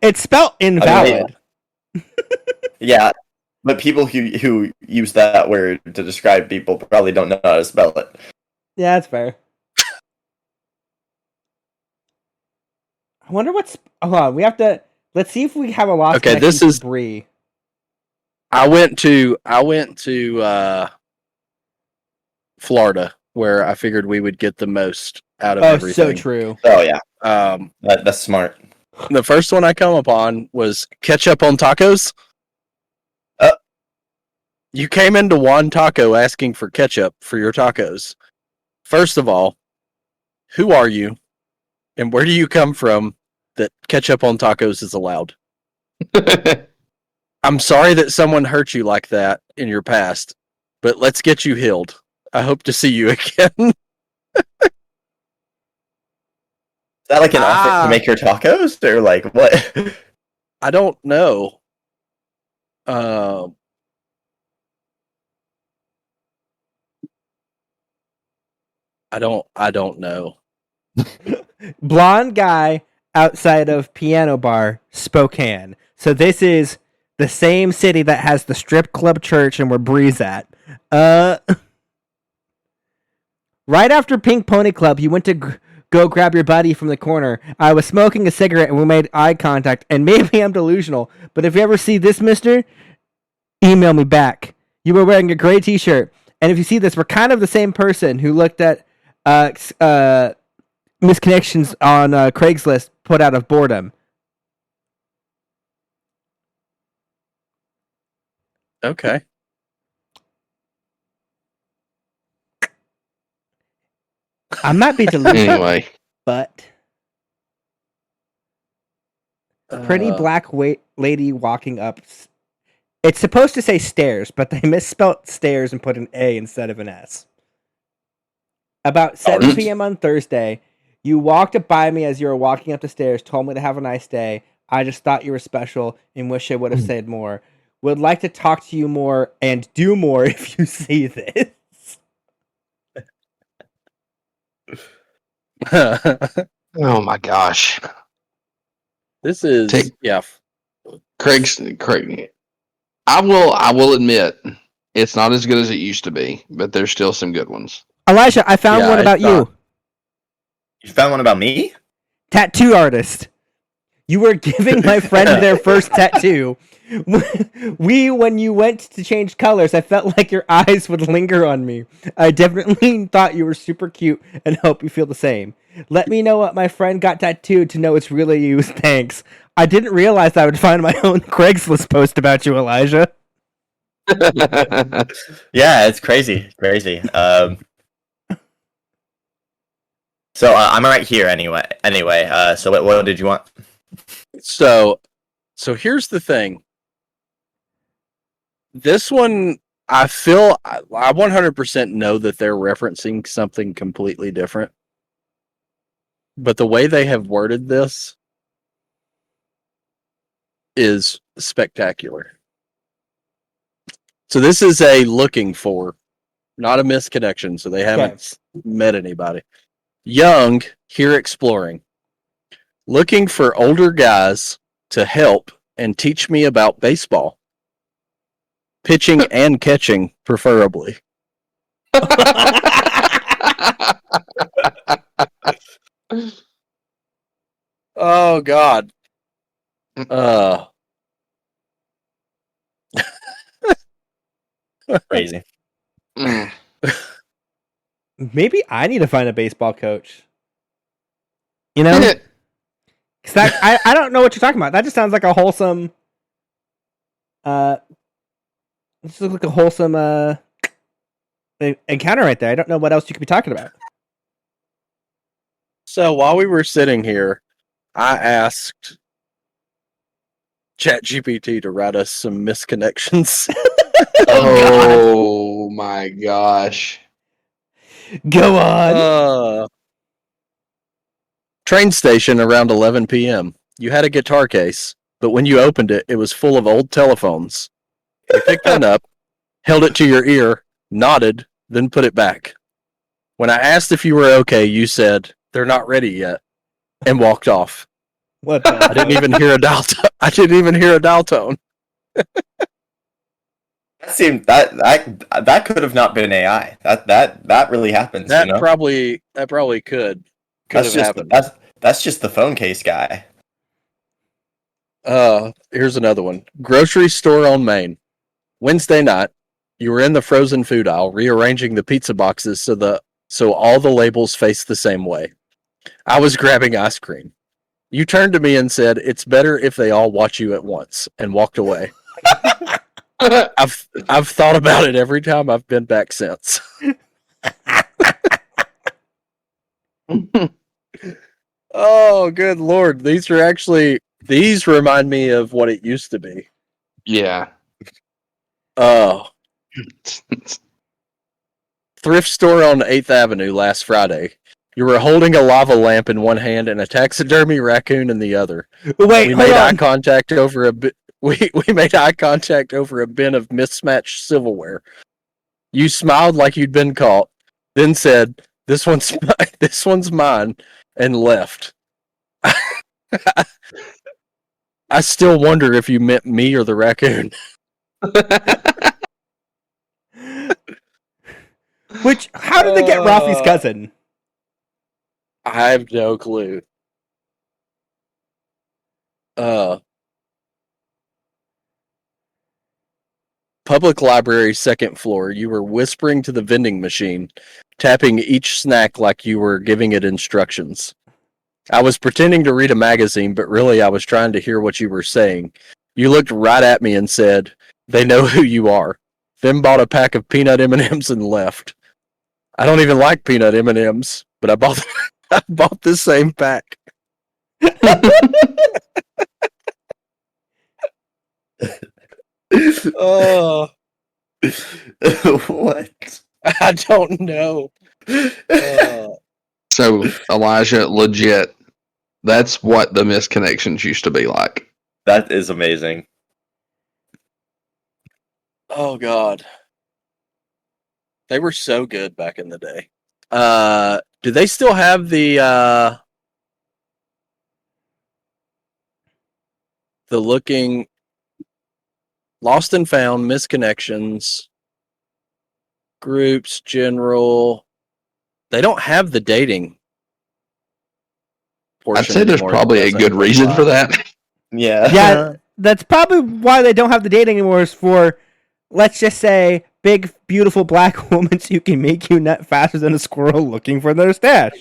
It's spelled invalid. Yeah, but people who use that word to describe people probably don't know how to spell it. Yeah, that's fair. I wonder what's... Hold on, we have to... Let's see if we have a lost connection this is to Bree. I went to Florida, where I figured we would get the most out of everything. So true. Oh yeah, that's smart. The first one I come upon was ketchup on tacos. You came into Juan Taco asking for ketchup for your tacos. First of all, who are you, and where do you come from that ketchup on tacos is allowed? I'm sorry that someone hurt you like that in your past, but let's get you healed. I hope to see you again. Is that like an offer to make your tacos, or like what? I don't know. I don't know. Blonde guy outside of Piano Bar, Spokane. So this is the same city that has the strip club church and where Bree's at. Right after Pink Pony Club, you went to go grab your buddy from the corner. I was smoking a cigarette and we made eye contact, and maybe I'm delusional, but if you ever see this, mister, email me back. You were wearing a gray t-shirt, and if you see this, we're kind of the same person who looked at misconnections on Craigslist put out of boredom. Okay. I might be delusional, Anyway, but pretty black lady walking up. It's supposed to say stairs, but they misspelled stairs and put an A instead of an S. About 7 p.m. on Thursday, you walked up by me as you were walking up the stairs, told me to have a nice day. I just thought you were special and wish I would have said more. Would like to talk to you more and do more if you see this. oh my gosh, This is Craig. I will admit it's not as good as it used to be, but there's still some good ones. Elijah, I found one about you. You found one about me? Tattoo artist. You were giving my friend their first tattoo. When you went to change colors, I felt like your eyes would linger on me. I definitely thought you were super cute and hope you feel the same. Let me know what my friend got tattooed to know it's really you. Thanks. I didn't realize I would find my own Craigslist post about you, Elijah. Yeah, it's crazy. So I'm right here anyway. So what did you want? So here's the thing. This one, I feel I 100% know that they're referencing something completely different. But the way they have worded this is spectacular. So this is a looking for, not a misconnection. So they haven't met anybody. Young, here exploring. Looking for older guys to help and teach me about baseball. Pitching and catching, preferably. Oh, God. Crazy. Maybe I need to find a baseball coach. You know? Cause I don't know what you're talking about. That just sounds like a wholesome... This looks like a wholesome encounter right there. I don't know what else you could be talking about. So while we were sitting here, I asked ChatGPT to write us some misconnections. Oh my gosh. Go on. Train station around 11 p.m. You had a guitar case, but when you opened it, it was full of old telephones. You picked one up, held it to your ear, nodded, then put it back. When I asked if you were okay, you said, "They're not ready yet," and walked off. What the I didn't even hear a dial tone. I didn't even hear a dial tone. That could have not been AI. That really happens. That you know? probably could have happened. That's just the phone case guy. Here's another one. Grocery store on Main. Wednesday night, you were in the frozen food aisle rearranging the pizza boxes so all the labels face the same way. I was grabbing ice cream. You turned to me and said, "It's better if they all watch you at once," and walked away. I've thought about it every time I've been back since. Oh, good Lord. These remind me of what it used to be. Yeah. Oh. Thrift store on 8th Avenue last Friday. You were holding a lava lamp in one hand and a taxidermy raccoon in the other. Wait, we hold made on. eye contact over we made eye contact over a bin of mismatched silverware. You smiled like you'd been caught, then said, "This one's mine," and left. I still wonder if you meant me or the raccoon. Which, how did they get Ralphie's cousin? I have no clue. Public library, second floor. You were whispering to the vending machine, tapping each snack like you were giving it instructions. I was pretending to read a magazine, but really I was trying to hear what you were saying. You looked right at me and said, "They know who you are." Then bought a pack of peanut M&Ms and left. I don't even like peanut M&Ms, but I bought I bought this same pack. Oh, What? I don't know. So Elijah, legit, that's what the misconnections used to be like. That is amazing. Oh God, they were so good back in the day. Do they still have the looking lost and found, misconnections, groups, general? They don't have the dating portion. I'd say there's anymore, probably a does it? good reason for that. Yeah. Yeah, that's probably why they don't have the dating anymore. Is for, let's just say, big, beautiful black woman who can make you nut faster than a squirrel looking for their stash.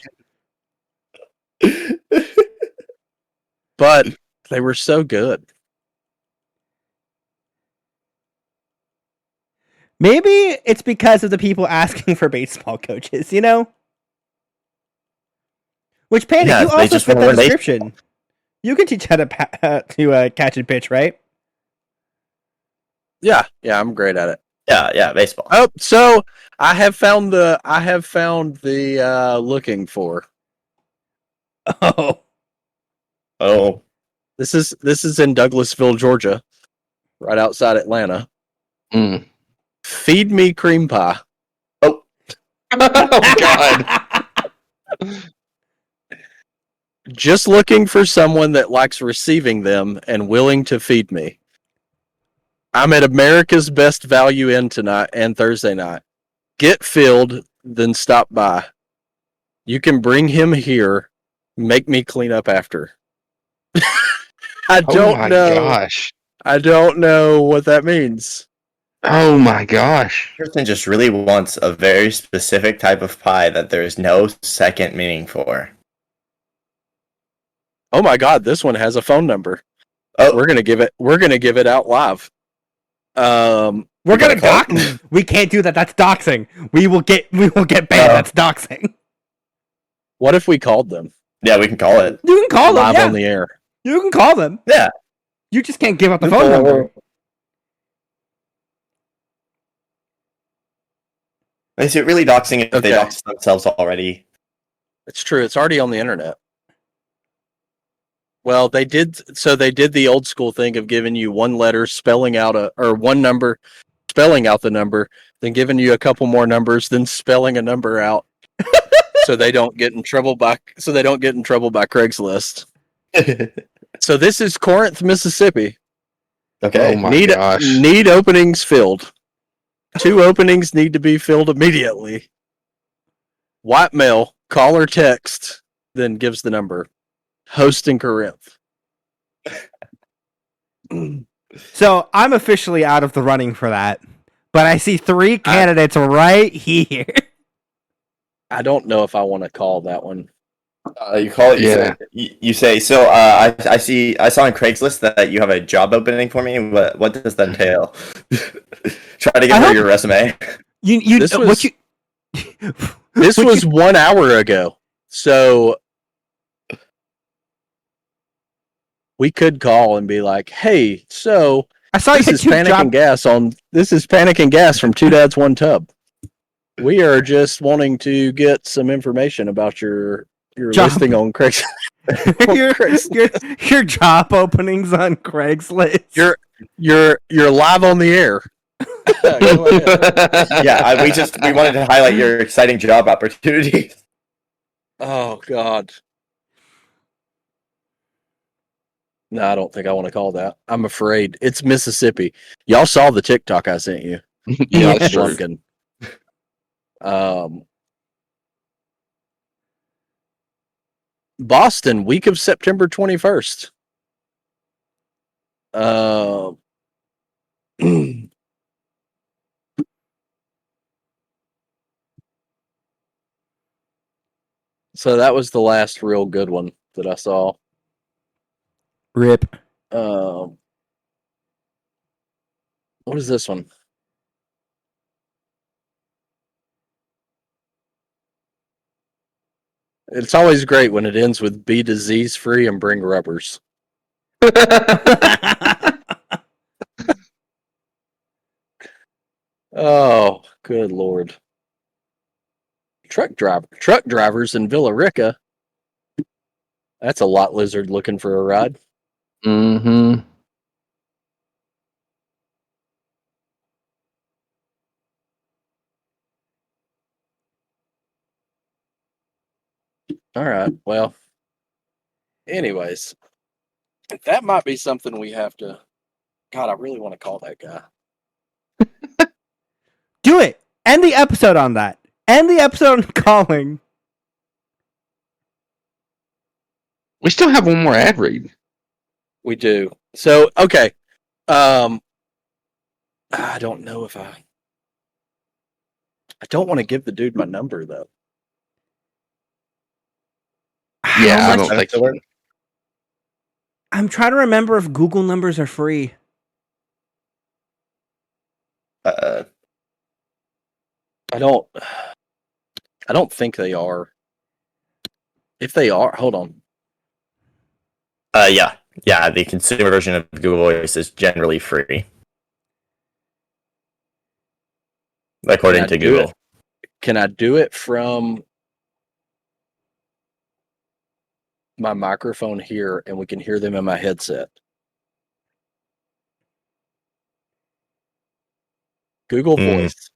But they were so good. Maybe it's because of the people asking for baseball coaches, you know? Which, Panda, Yeah, you they also just fit wanna that learn description. You can teach how to catch and pitch, right? Yeah, I'm great at it. Yeah, baseball. Oh, so I have found the looking for. Oh. Oh. This is in Douglasville, Georgia, right outside Atlanta. Mm. Feed me cream pie. Oh God. Just looking for someone that likes receiving them and willing to feed me. I'm at America's Best Value Inn tonight and Thursday night. Get filled, then stop by. You can bring him here. Make me clean up after. I Oh don't my know. gosh. I don't know what that means. Oh my gosh. Person just really wants a very specific type of pie that there is no second meaning for. Oh my God, this one has a phone number. Oh, We're gonna give it out live. We're You gonna gotta call dox. We can't do that. That's doxing. We will get banned. That's doxing. What if we called them yeah, we can call it. You can call them. live Yeah, on the air? you can call them. Yeah. You just can't give out the phone number. Is it really doxing if they Okay. dox themselves already? It's true. It's already on the internet. Well, they did the old school thing of giving you one letter, spelling out one number, spelling out the number, then giving you a couple more numbers, then spelling a number out, so they don't get in trouble by Craigslist. So this is Corinth, Mississippi. Okay. Oh my gosh. Need openings filled. 2 openings need to be filled immediately. White male, call or text, then gives the number. Host in Corinth. So I'm officially out of the running for that, but I see 3 candidates right here. I don't know if I want to call that one. You call it. Yeah. You say. So I saw on Craigslist that you have a job opening for me. What does that entail? Try to get rid of your resume. This was 1 hour ago, so we could call and be like, "Hey, so I saw you this is Panic and Gas from Two Dads One Tub. We are just wanting to get some information about your Job. listing on Craigslist." your job openings on Craigslist. You're live on the air. Go ahead. Yeah, we wanted to highlight your exciting job opportunities. Oh God. No, I don't think I want to call that. I'm afraid it's Mississippi. Y'all saw the TikTok I sent you. Yeah, that's true. Blumpkin. Boston, week of September 21st. So that was the last real good one that I saw. Rip. What is this one? It's always great when it ends with be disease free and bring rubbers. Oh, good lord. Truck drivers in Villa Rica. That's a lot lizard looking for a ride. Mm-hmm. All right. Well, anyways, that might be something we have to. God, I really want to call that guy. Do it. End the episode on that. End the episode on calling. We still have one more ad read. We do. So, okay. I don't know if I don't want to give the dude my number though. Yeah, How I much- don't think so. I'm trying to remember if Google numbers are free. I don't think they are. If they are, hold on. Yeah. The consumer version of Google Voice is generally free, according to Google. Can I do it from my microphone here and we can hear them in my headset? Google Voice.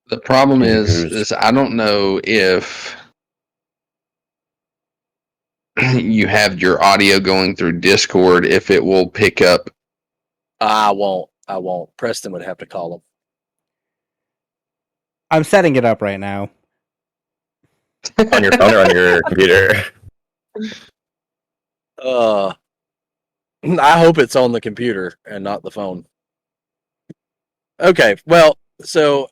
The problem is I don't know if you have your audio going through Discord, if it will pick up. I won't. Preston would have to call them. I'm setting it up right now. On your phone or on your computer? I hope it's on the computer and not the phone. Okay, well, so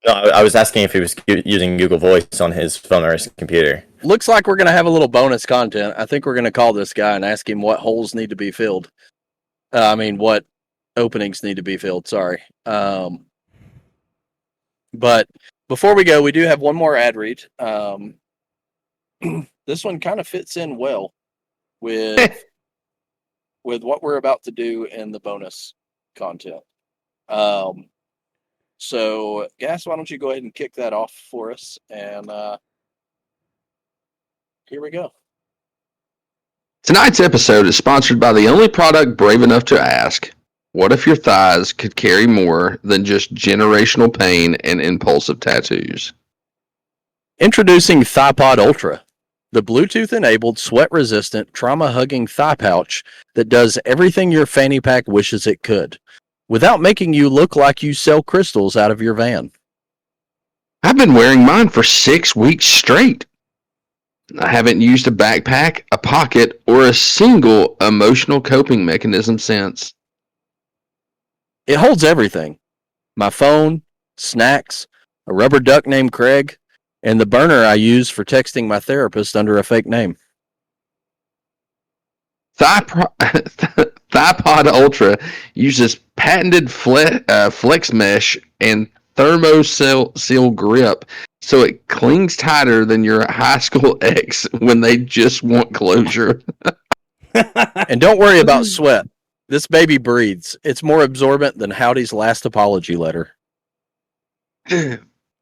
No, I was asking if he was using Google Voice on his phone or his computer. looks like we're going to have a little bonus content. I think we're going to call this guy and ask him what holes need to be filled. What openings need to be filled. Sorry. But before we go, we do have one more ad read. This one kind of fits in well with what we're about to do in the bonus content. So, Gas, why don't you go ahead and kick that off for us? And here we go. Tonight's episode is sponsored by the only product brave enough to ask, what if your thighs could carry more than just generational pain and impulsive tattoos? Introducing ThighPod Ultra, the Bluetooth-enabled, sweat-resistant, trauma-hugging thigh pouch that does everything your fanny pack wishes it could, without making you look like you sell crystals out of your van. I've been wearing mine for 6 weeks straight. I haven't used a backpack, a pocket, or a single emotional coping mechanism since. It holds everything. My phone, snacks, a rubber duck named Craig, and the burner I use for texting my therapist under a fake name. ThighPod Ultra uses patented flex mesh and thermoseal grip, so it clings tighter than your high school ex when they just want closure. And don't worry about sweat. This baby breathes. It's more absorbent than Howdy's last apology letter.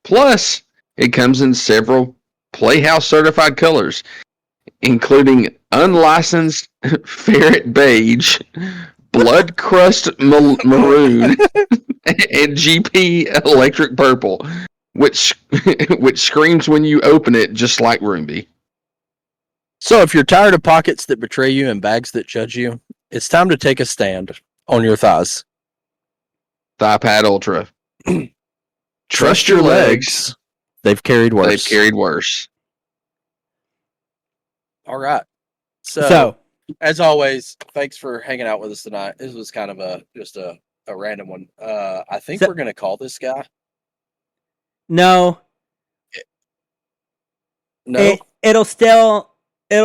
Plus, it comes in several Playhouse certified colors, including unlicensed ferret beige, blood crust maroon, and GP electric purple, which screams when you open it, just like Roomby. So if you're tired of pockets that betray you and bags that judge you, it's time to take a stand on your thighs. Thigh Pad Ultra. Trust your legs. They've carried worse. They've carried worse. All right. So, as always, thanks for hanging out with us tonight. This was kind of just a random one. I think we're gonna call this guy. no, No. it'll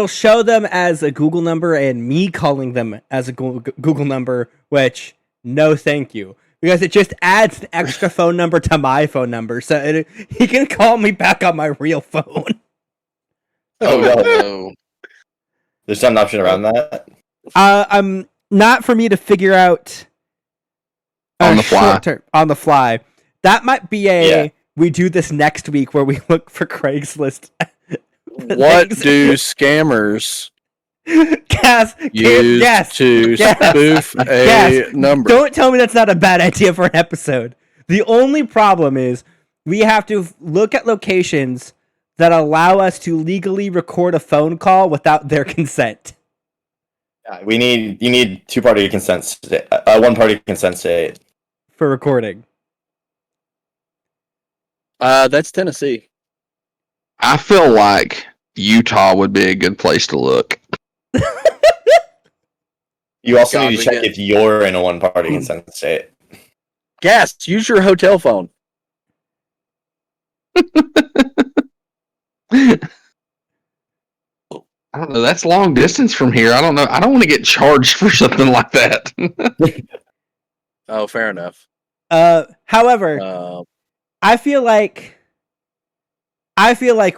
show them as a Google number and me calling them as a Google number, which no thank you. Because it just adds an extra phone number to my phone number, so he can call me back on my real phone. Oh, no. no. There's not an option around that. I'm not for me to figure out On the fly. short-term- on the fly. That might be we do this next week where we look for Craigslist. What do scammers Gas, use to spoof a number? Don't tell me that's not a bad idea for an episode. The only problem is we have to look at locations that allow us to legally record a phone call without their consent. You need two-party consent, one-party consent state. For recording. That's Tennessee. I feel like Utah would be a good place to look. You also God, need to we check get- if you're in a one-party consent state. Gas, use your hotel phone. I don't know. That's long distance from here. I don't know. I don't want to get charged for something like that. Oh, fair enough. However, I feel like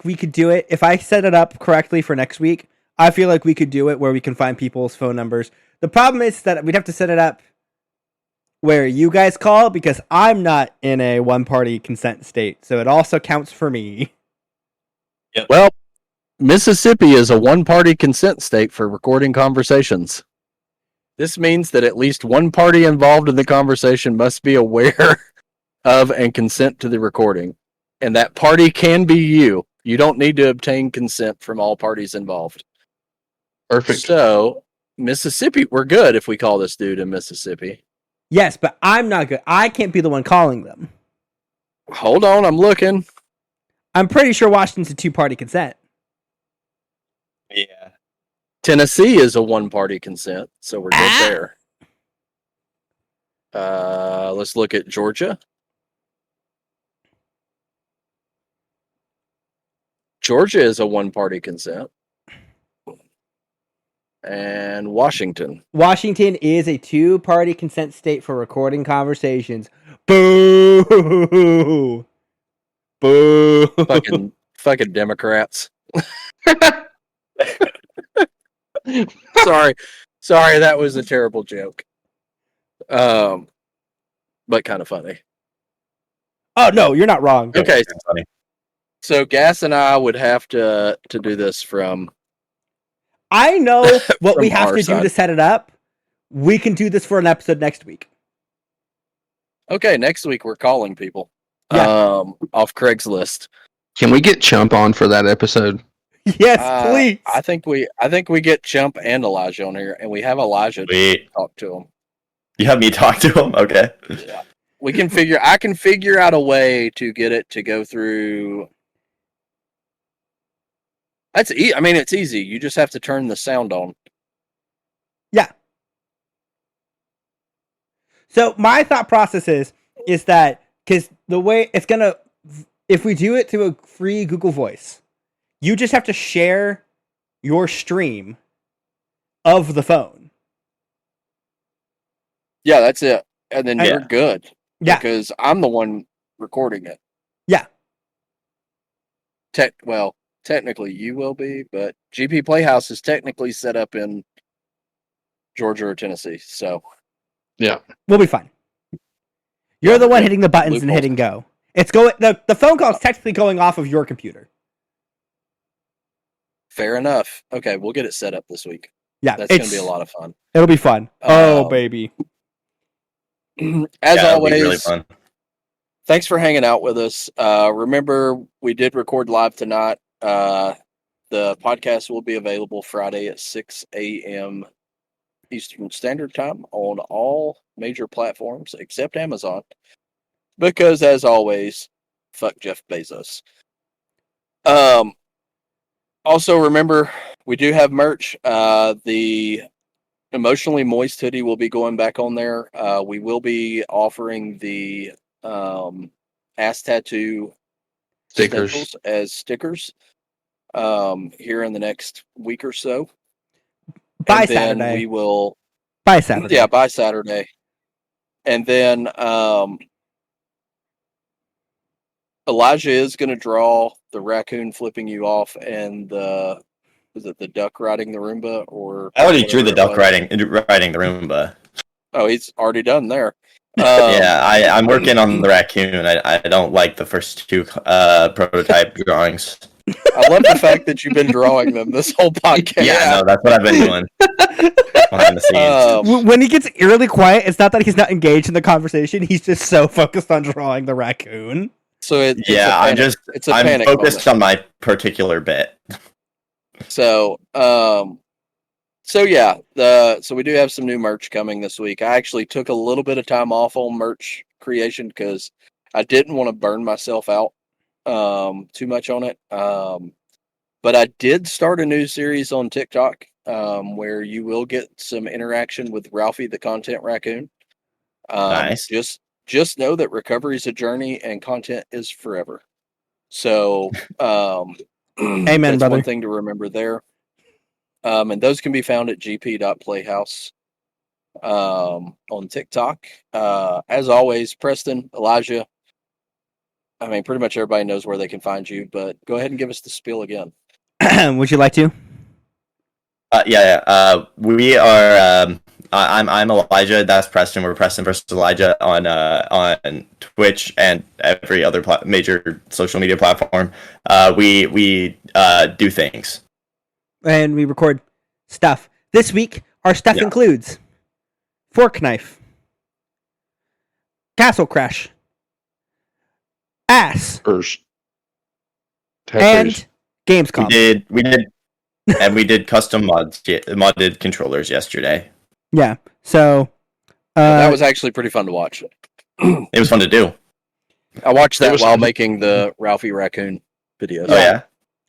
we could do it if I set it up correctly for next week. I feel like we could do it where we can find people's phone numbers. The problem is that we'd have to set it up where you guys call because I'm not in a one-party consent state, so it also counts for me. Well, Mississippi is a one-party consent state for recording conversations. This means that at least one party involved in the conversation must be aware of and consent to the recording. And that party can be you. You don't need to obtain consent from all parties involved. Perfect. So, Mississippi, we're good if we call this dude in Mississippi. Yes, but I'm not good. I can't be the one calling them. Hold on, I'm looking. I'm pretty sure Washington's a two-party consent. Yeah. Tennessee is a one-party consent, so we're good there. Let's look at Georgia. Georgia is a one-party consent. And Washington. Washington is a two-party consent state for recording conversations. Boo! Boo! Fucking Democrats. Sorry, that was a terrible joke. But kind of funny. Oh no, you're not wrong. Okay. That's funny. So Gas and I would have to do this from. I know what we From have our to do side. to set it up. We can do this for an episode next week. Okay, next week we're calling people. Yeah. Off Craigslist. Can we get Chump on for that episode? Yes, please. I think we get Chump and Elijah on here, and we have Elijah to Sweet. talk to him. You have me talk to him? Okay. Yeah. I can figure out a way to get it to go through. I mean, it's easy. You just have to turn the sound on. Yeah. So my thought process is that because the way it's gonna, if we do it through a free Google Voice, you just have to share your stream of the phone. Yeah, that's it. And then Yeah. you're good. Yeah. Because I'm the one recording it. Yeah. Technically you will be, but GP Playhouse is technically set up in Georgia or Tennessee. So Yeah. We'll be fine. You're the one hitting the buttons and Loopholes. hitting go. It's going. The phone call is technically going off of your computer. fair enough. Okay, we'll get it set up this week. Yeah, That's going to be a lot of fun. It'll be fun. Baby. As That'll be always, really fun. thanks for hanging out with us. Remember, we did record live tonight. the podcast will be available Friday at 6 a.m. Eastern Standard Time on all major platforms except Amazon. Because, as always, fuck Jeff Bezos. Also, remember, we do have merch. The Emotionally Moist hoodie will be going back on there. We will be offering the ass tattoo Stickers. stencils as stickers here in the next week or so. By And then Saturday. we will, By Saturday. yeah, by Saturday. And then Elijah is going to draw the raccoon flipping you off and the duck riding the Roomba, or I already drew the whatever duck it was. riding the Roomba. Oh, he's already done there. Yeah, I'm working on the raccoon. I don't like the first two prototype drawings. I love the fact that you've been drawing them this whole podcast. Yeah, no, that's what I've been doing behind the scenes. When he gets eerily quiet, it's not that he's not engaged in the conversation. He's just so focused on drawing the raccoon. So it's Yeah, a panic. It's a I'm panic focused moment. on my particular bit. So yeah, so we do have some new merch coming this week. I actually took a little bit of time off on merch creation because I didn't want to burn myself out too much on it. But I did start a new series on TikTok where you will get some interaction with Ralphie the Content Raccoon. Nice. Just know that recovery is a journey and content is forever. So Amen, that's brother. one thing to remember there. And those can be found at gp.playhouse on TikTok. As always, Preston, Elijah, I mean, pretty much everybody knows where they can find you, but go ahead and give us the spiel again. Would you like to? We are. I'm Elijah. That's Preston. We're Preston versus Elijah on Twitch and every other major social media platform. We do things. And we record stuff. This week, our stuff includes Fork Knife, Castle Crash, Ass, First. and Gamescom. We did custom modded controllers yesterday. Yeah. So That was actually pretty fun to watch. It was fun to do. I watched It that was while fun. making the Ralphie Raccoon videos. Oh yeah,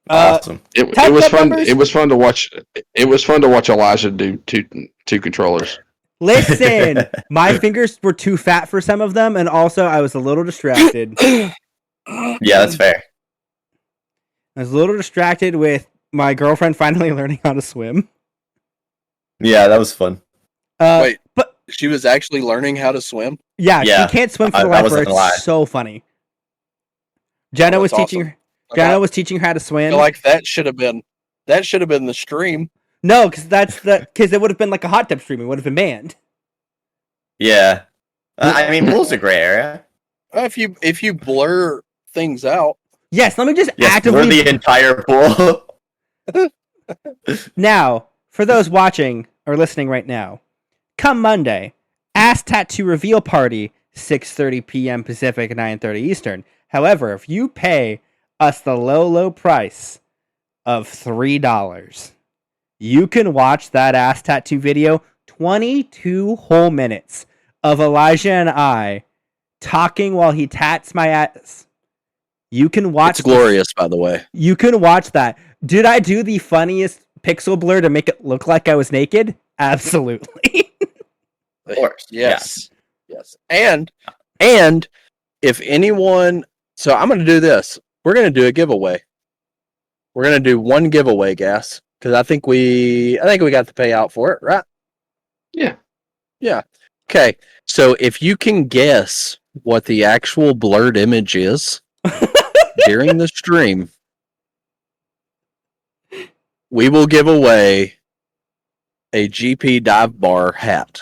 awesome. It Top was cut fun. numbers? It was fun to watch. It was fun to watch Elijah do two controllers. listen, my fingers were too fat for some of them, and also I was a little distracted. Yeah, that's fair. I was a little distracted with my girlfriend finally learning how to swim. Yeah, that was fun. Wait. But She was actually learning how to swim. yeah, Yeah, she can't swim for I the life of wasn't her. gonna lie. It's so funny. Jenna Oh, was that's teaching awesome. her. Like, Jenna I was teaching her how to swim. feel like that should have been the stream. No, because it would have been like a hot tub stream. It would have been banned. Yeah, I mean, pool's a gray area. If you blur things out, Yes, let me just Yes, actively we're the entire pool. now for those watching or listening right now. Come Monday, Ass Tattoo Reveal Party, 6:30 p.m. Pacific, 9:30 Eastern. However, if you pay us the low price of $3, you can watch that ass tattoo video, 22 whole minutes of Elijah and I talking while he tats my ass. You can watch. it's glorious, by the way. You can watch that. Did I do the funniest pixel blur to make it look like I was naked? Absolutely. Of course. Yes. And if anyone, so I'm going to do this. We're going to do a giveaway. We're going to do one giveaway, Gas, because I think we got the payout for it, right? Yeah. Okay. So if you can guess what the actual blurred image is during the stream, we will give away a GP dive bar hat.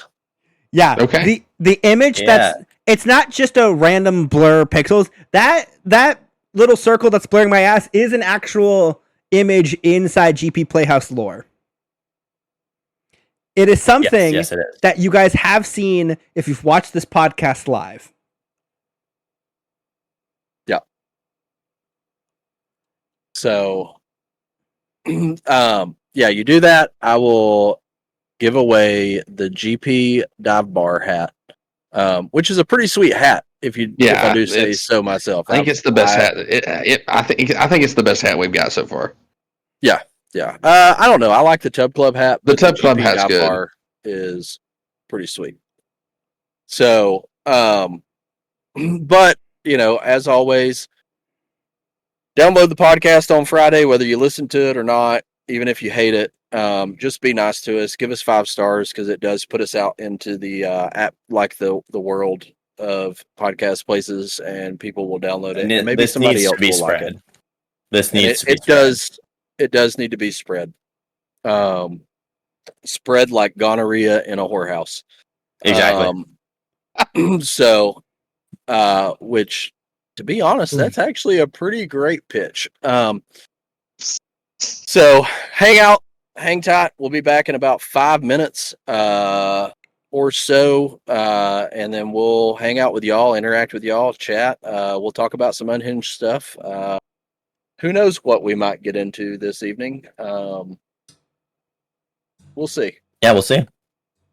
Yeah. Okay. The image it's not just a random blur pixels. That little circle that's blurring my ass is an actual image inside GP Playhouse lore. It is something Yes, it is. that you guys have seen if you've watched this podcast live. Yeah. So Yeah, you do that. I will give away the GP dive bar hat, which is a pretty sweet hat. If I do say so myself. I think it's the best hat. I think it's the best hat we've got so far. Yeah. I don't know. I like the Tub Club hat. The but Tub Club GP hat's dive good. bar is pretty sweet. So, but as always, download the podcast on Friday, whether you listen to it or not. Even if you hate it, just be nice to us. Give us 5 stars because it does put us out into the app, like the world of podcast places, and people will download it. And maybe this somebody needs else to be will spread. like it. This needs to be It spread. It does need to be spread. Spread like gonorrhea in a whorehouse. Exactly. So, which, to be honest, that's actually a pretty great pitch. So hang tight. We'll be back in about 5 minutes or so, and then we'll hang out with y'all, interact with y'all, chat. We'll talk about some unhinged stuff. Who knows what we might get into this evening? We'll see. Yeah, we'll see.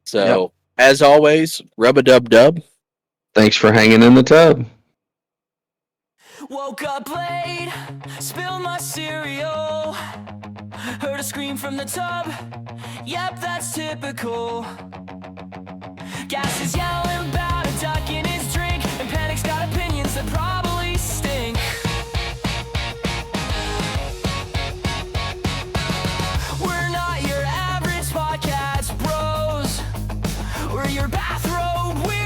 So, as always, rub-a-dub-dub. Thanks for hanging in the tub. Woke up late, spilled my cereal. Heard a scream from the tub. Yep, that's typical. Gas is yelling about a duck in his drink, and Panic's got opinions that probably stink. We're not your average podcast bros. We're your bathrobe weirdos.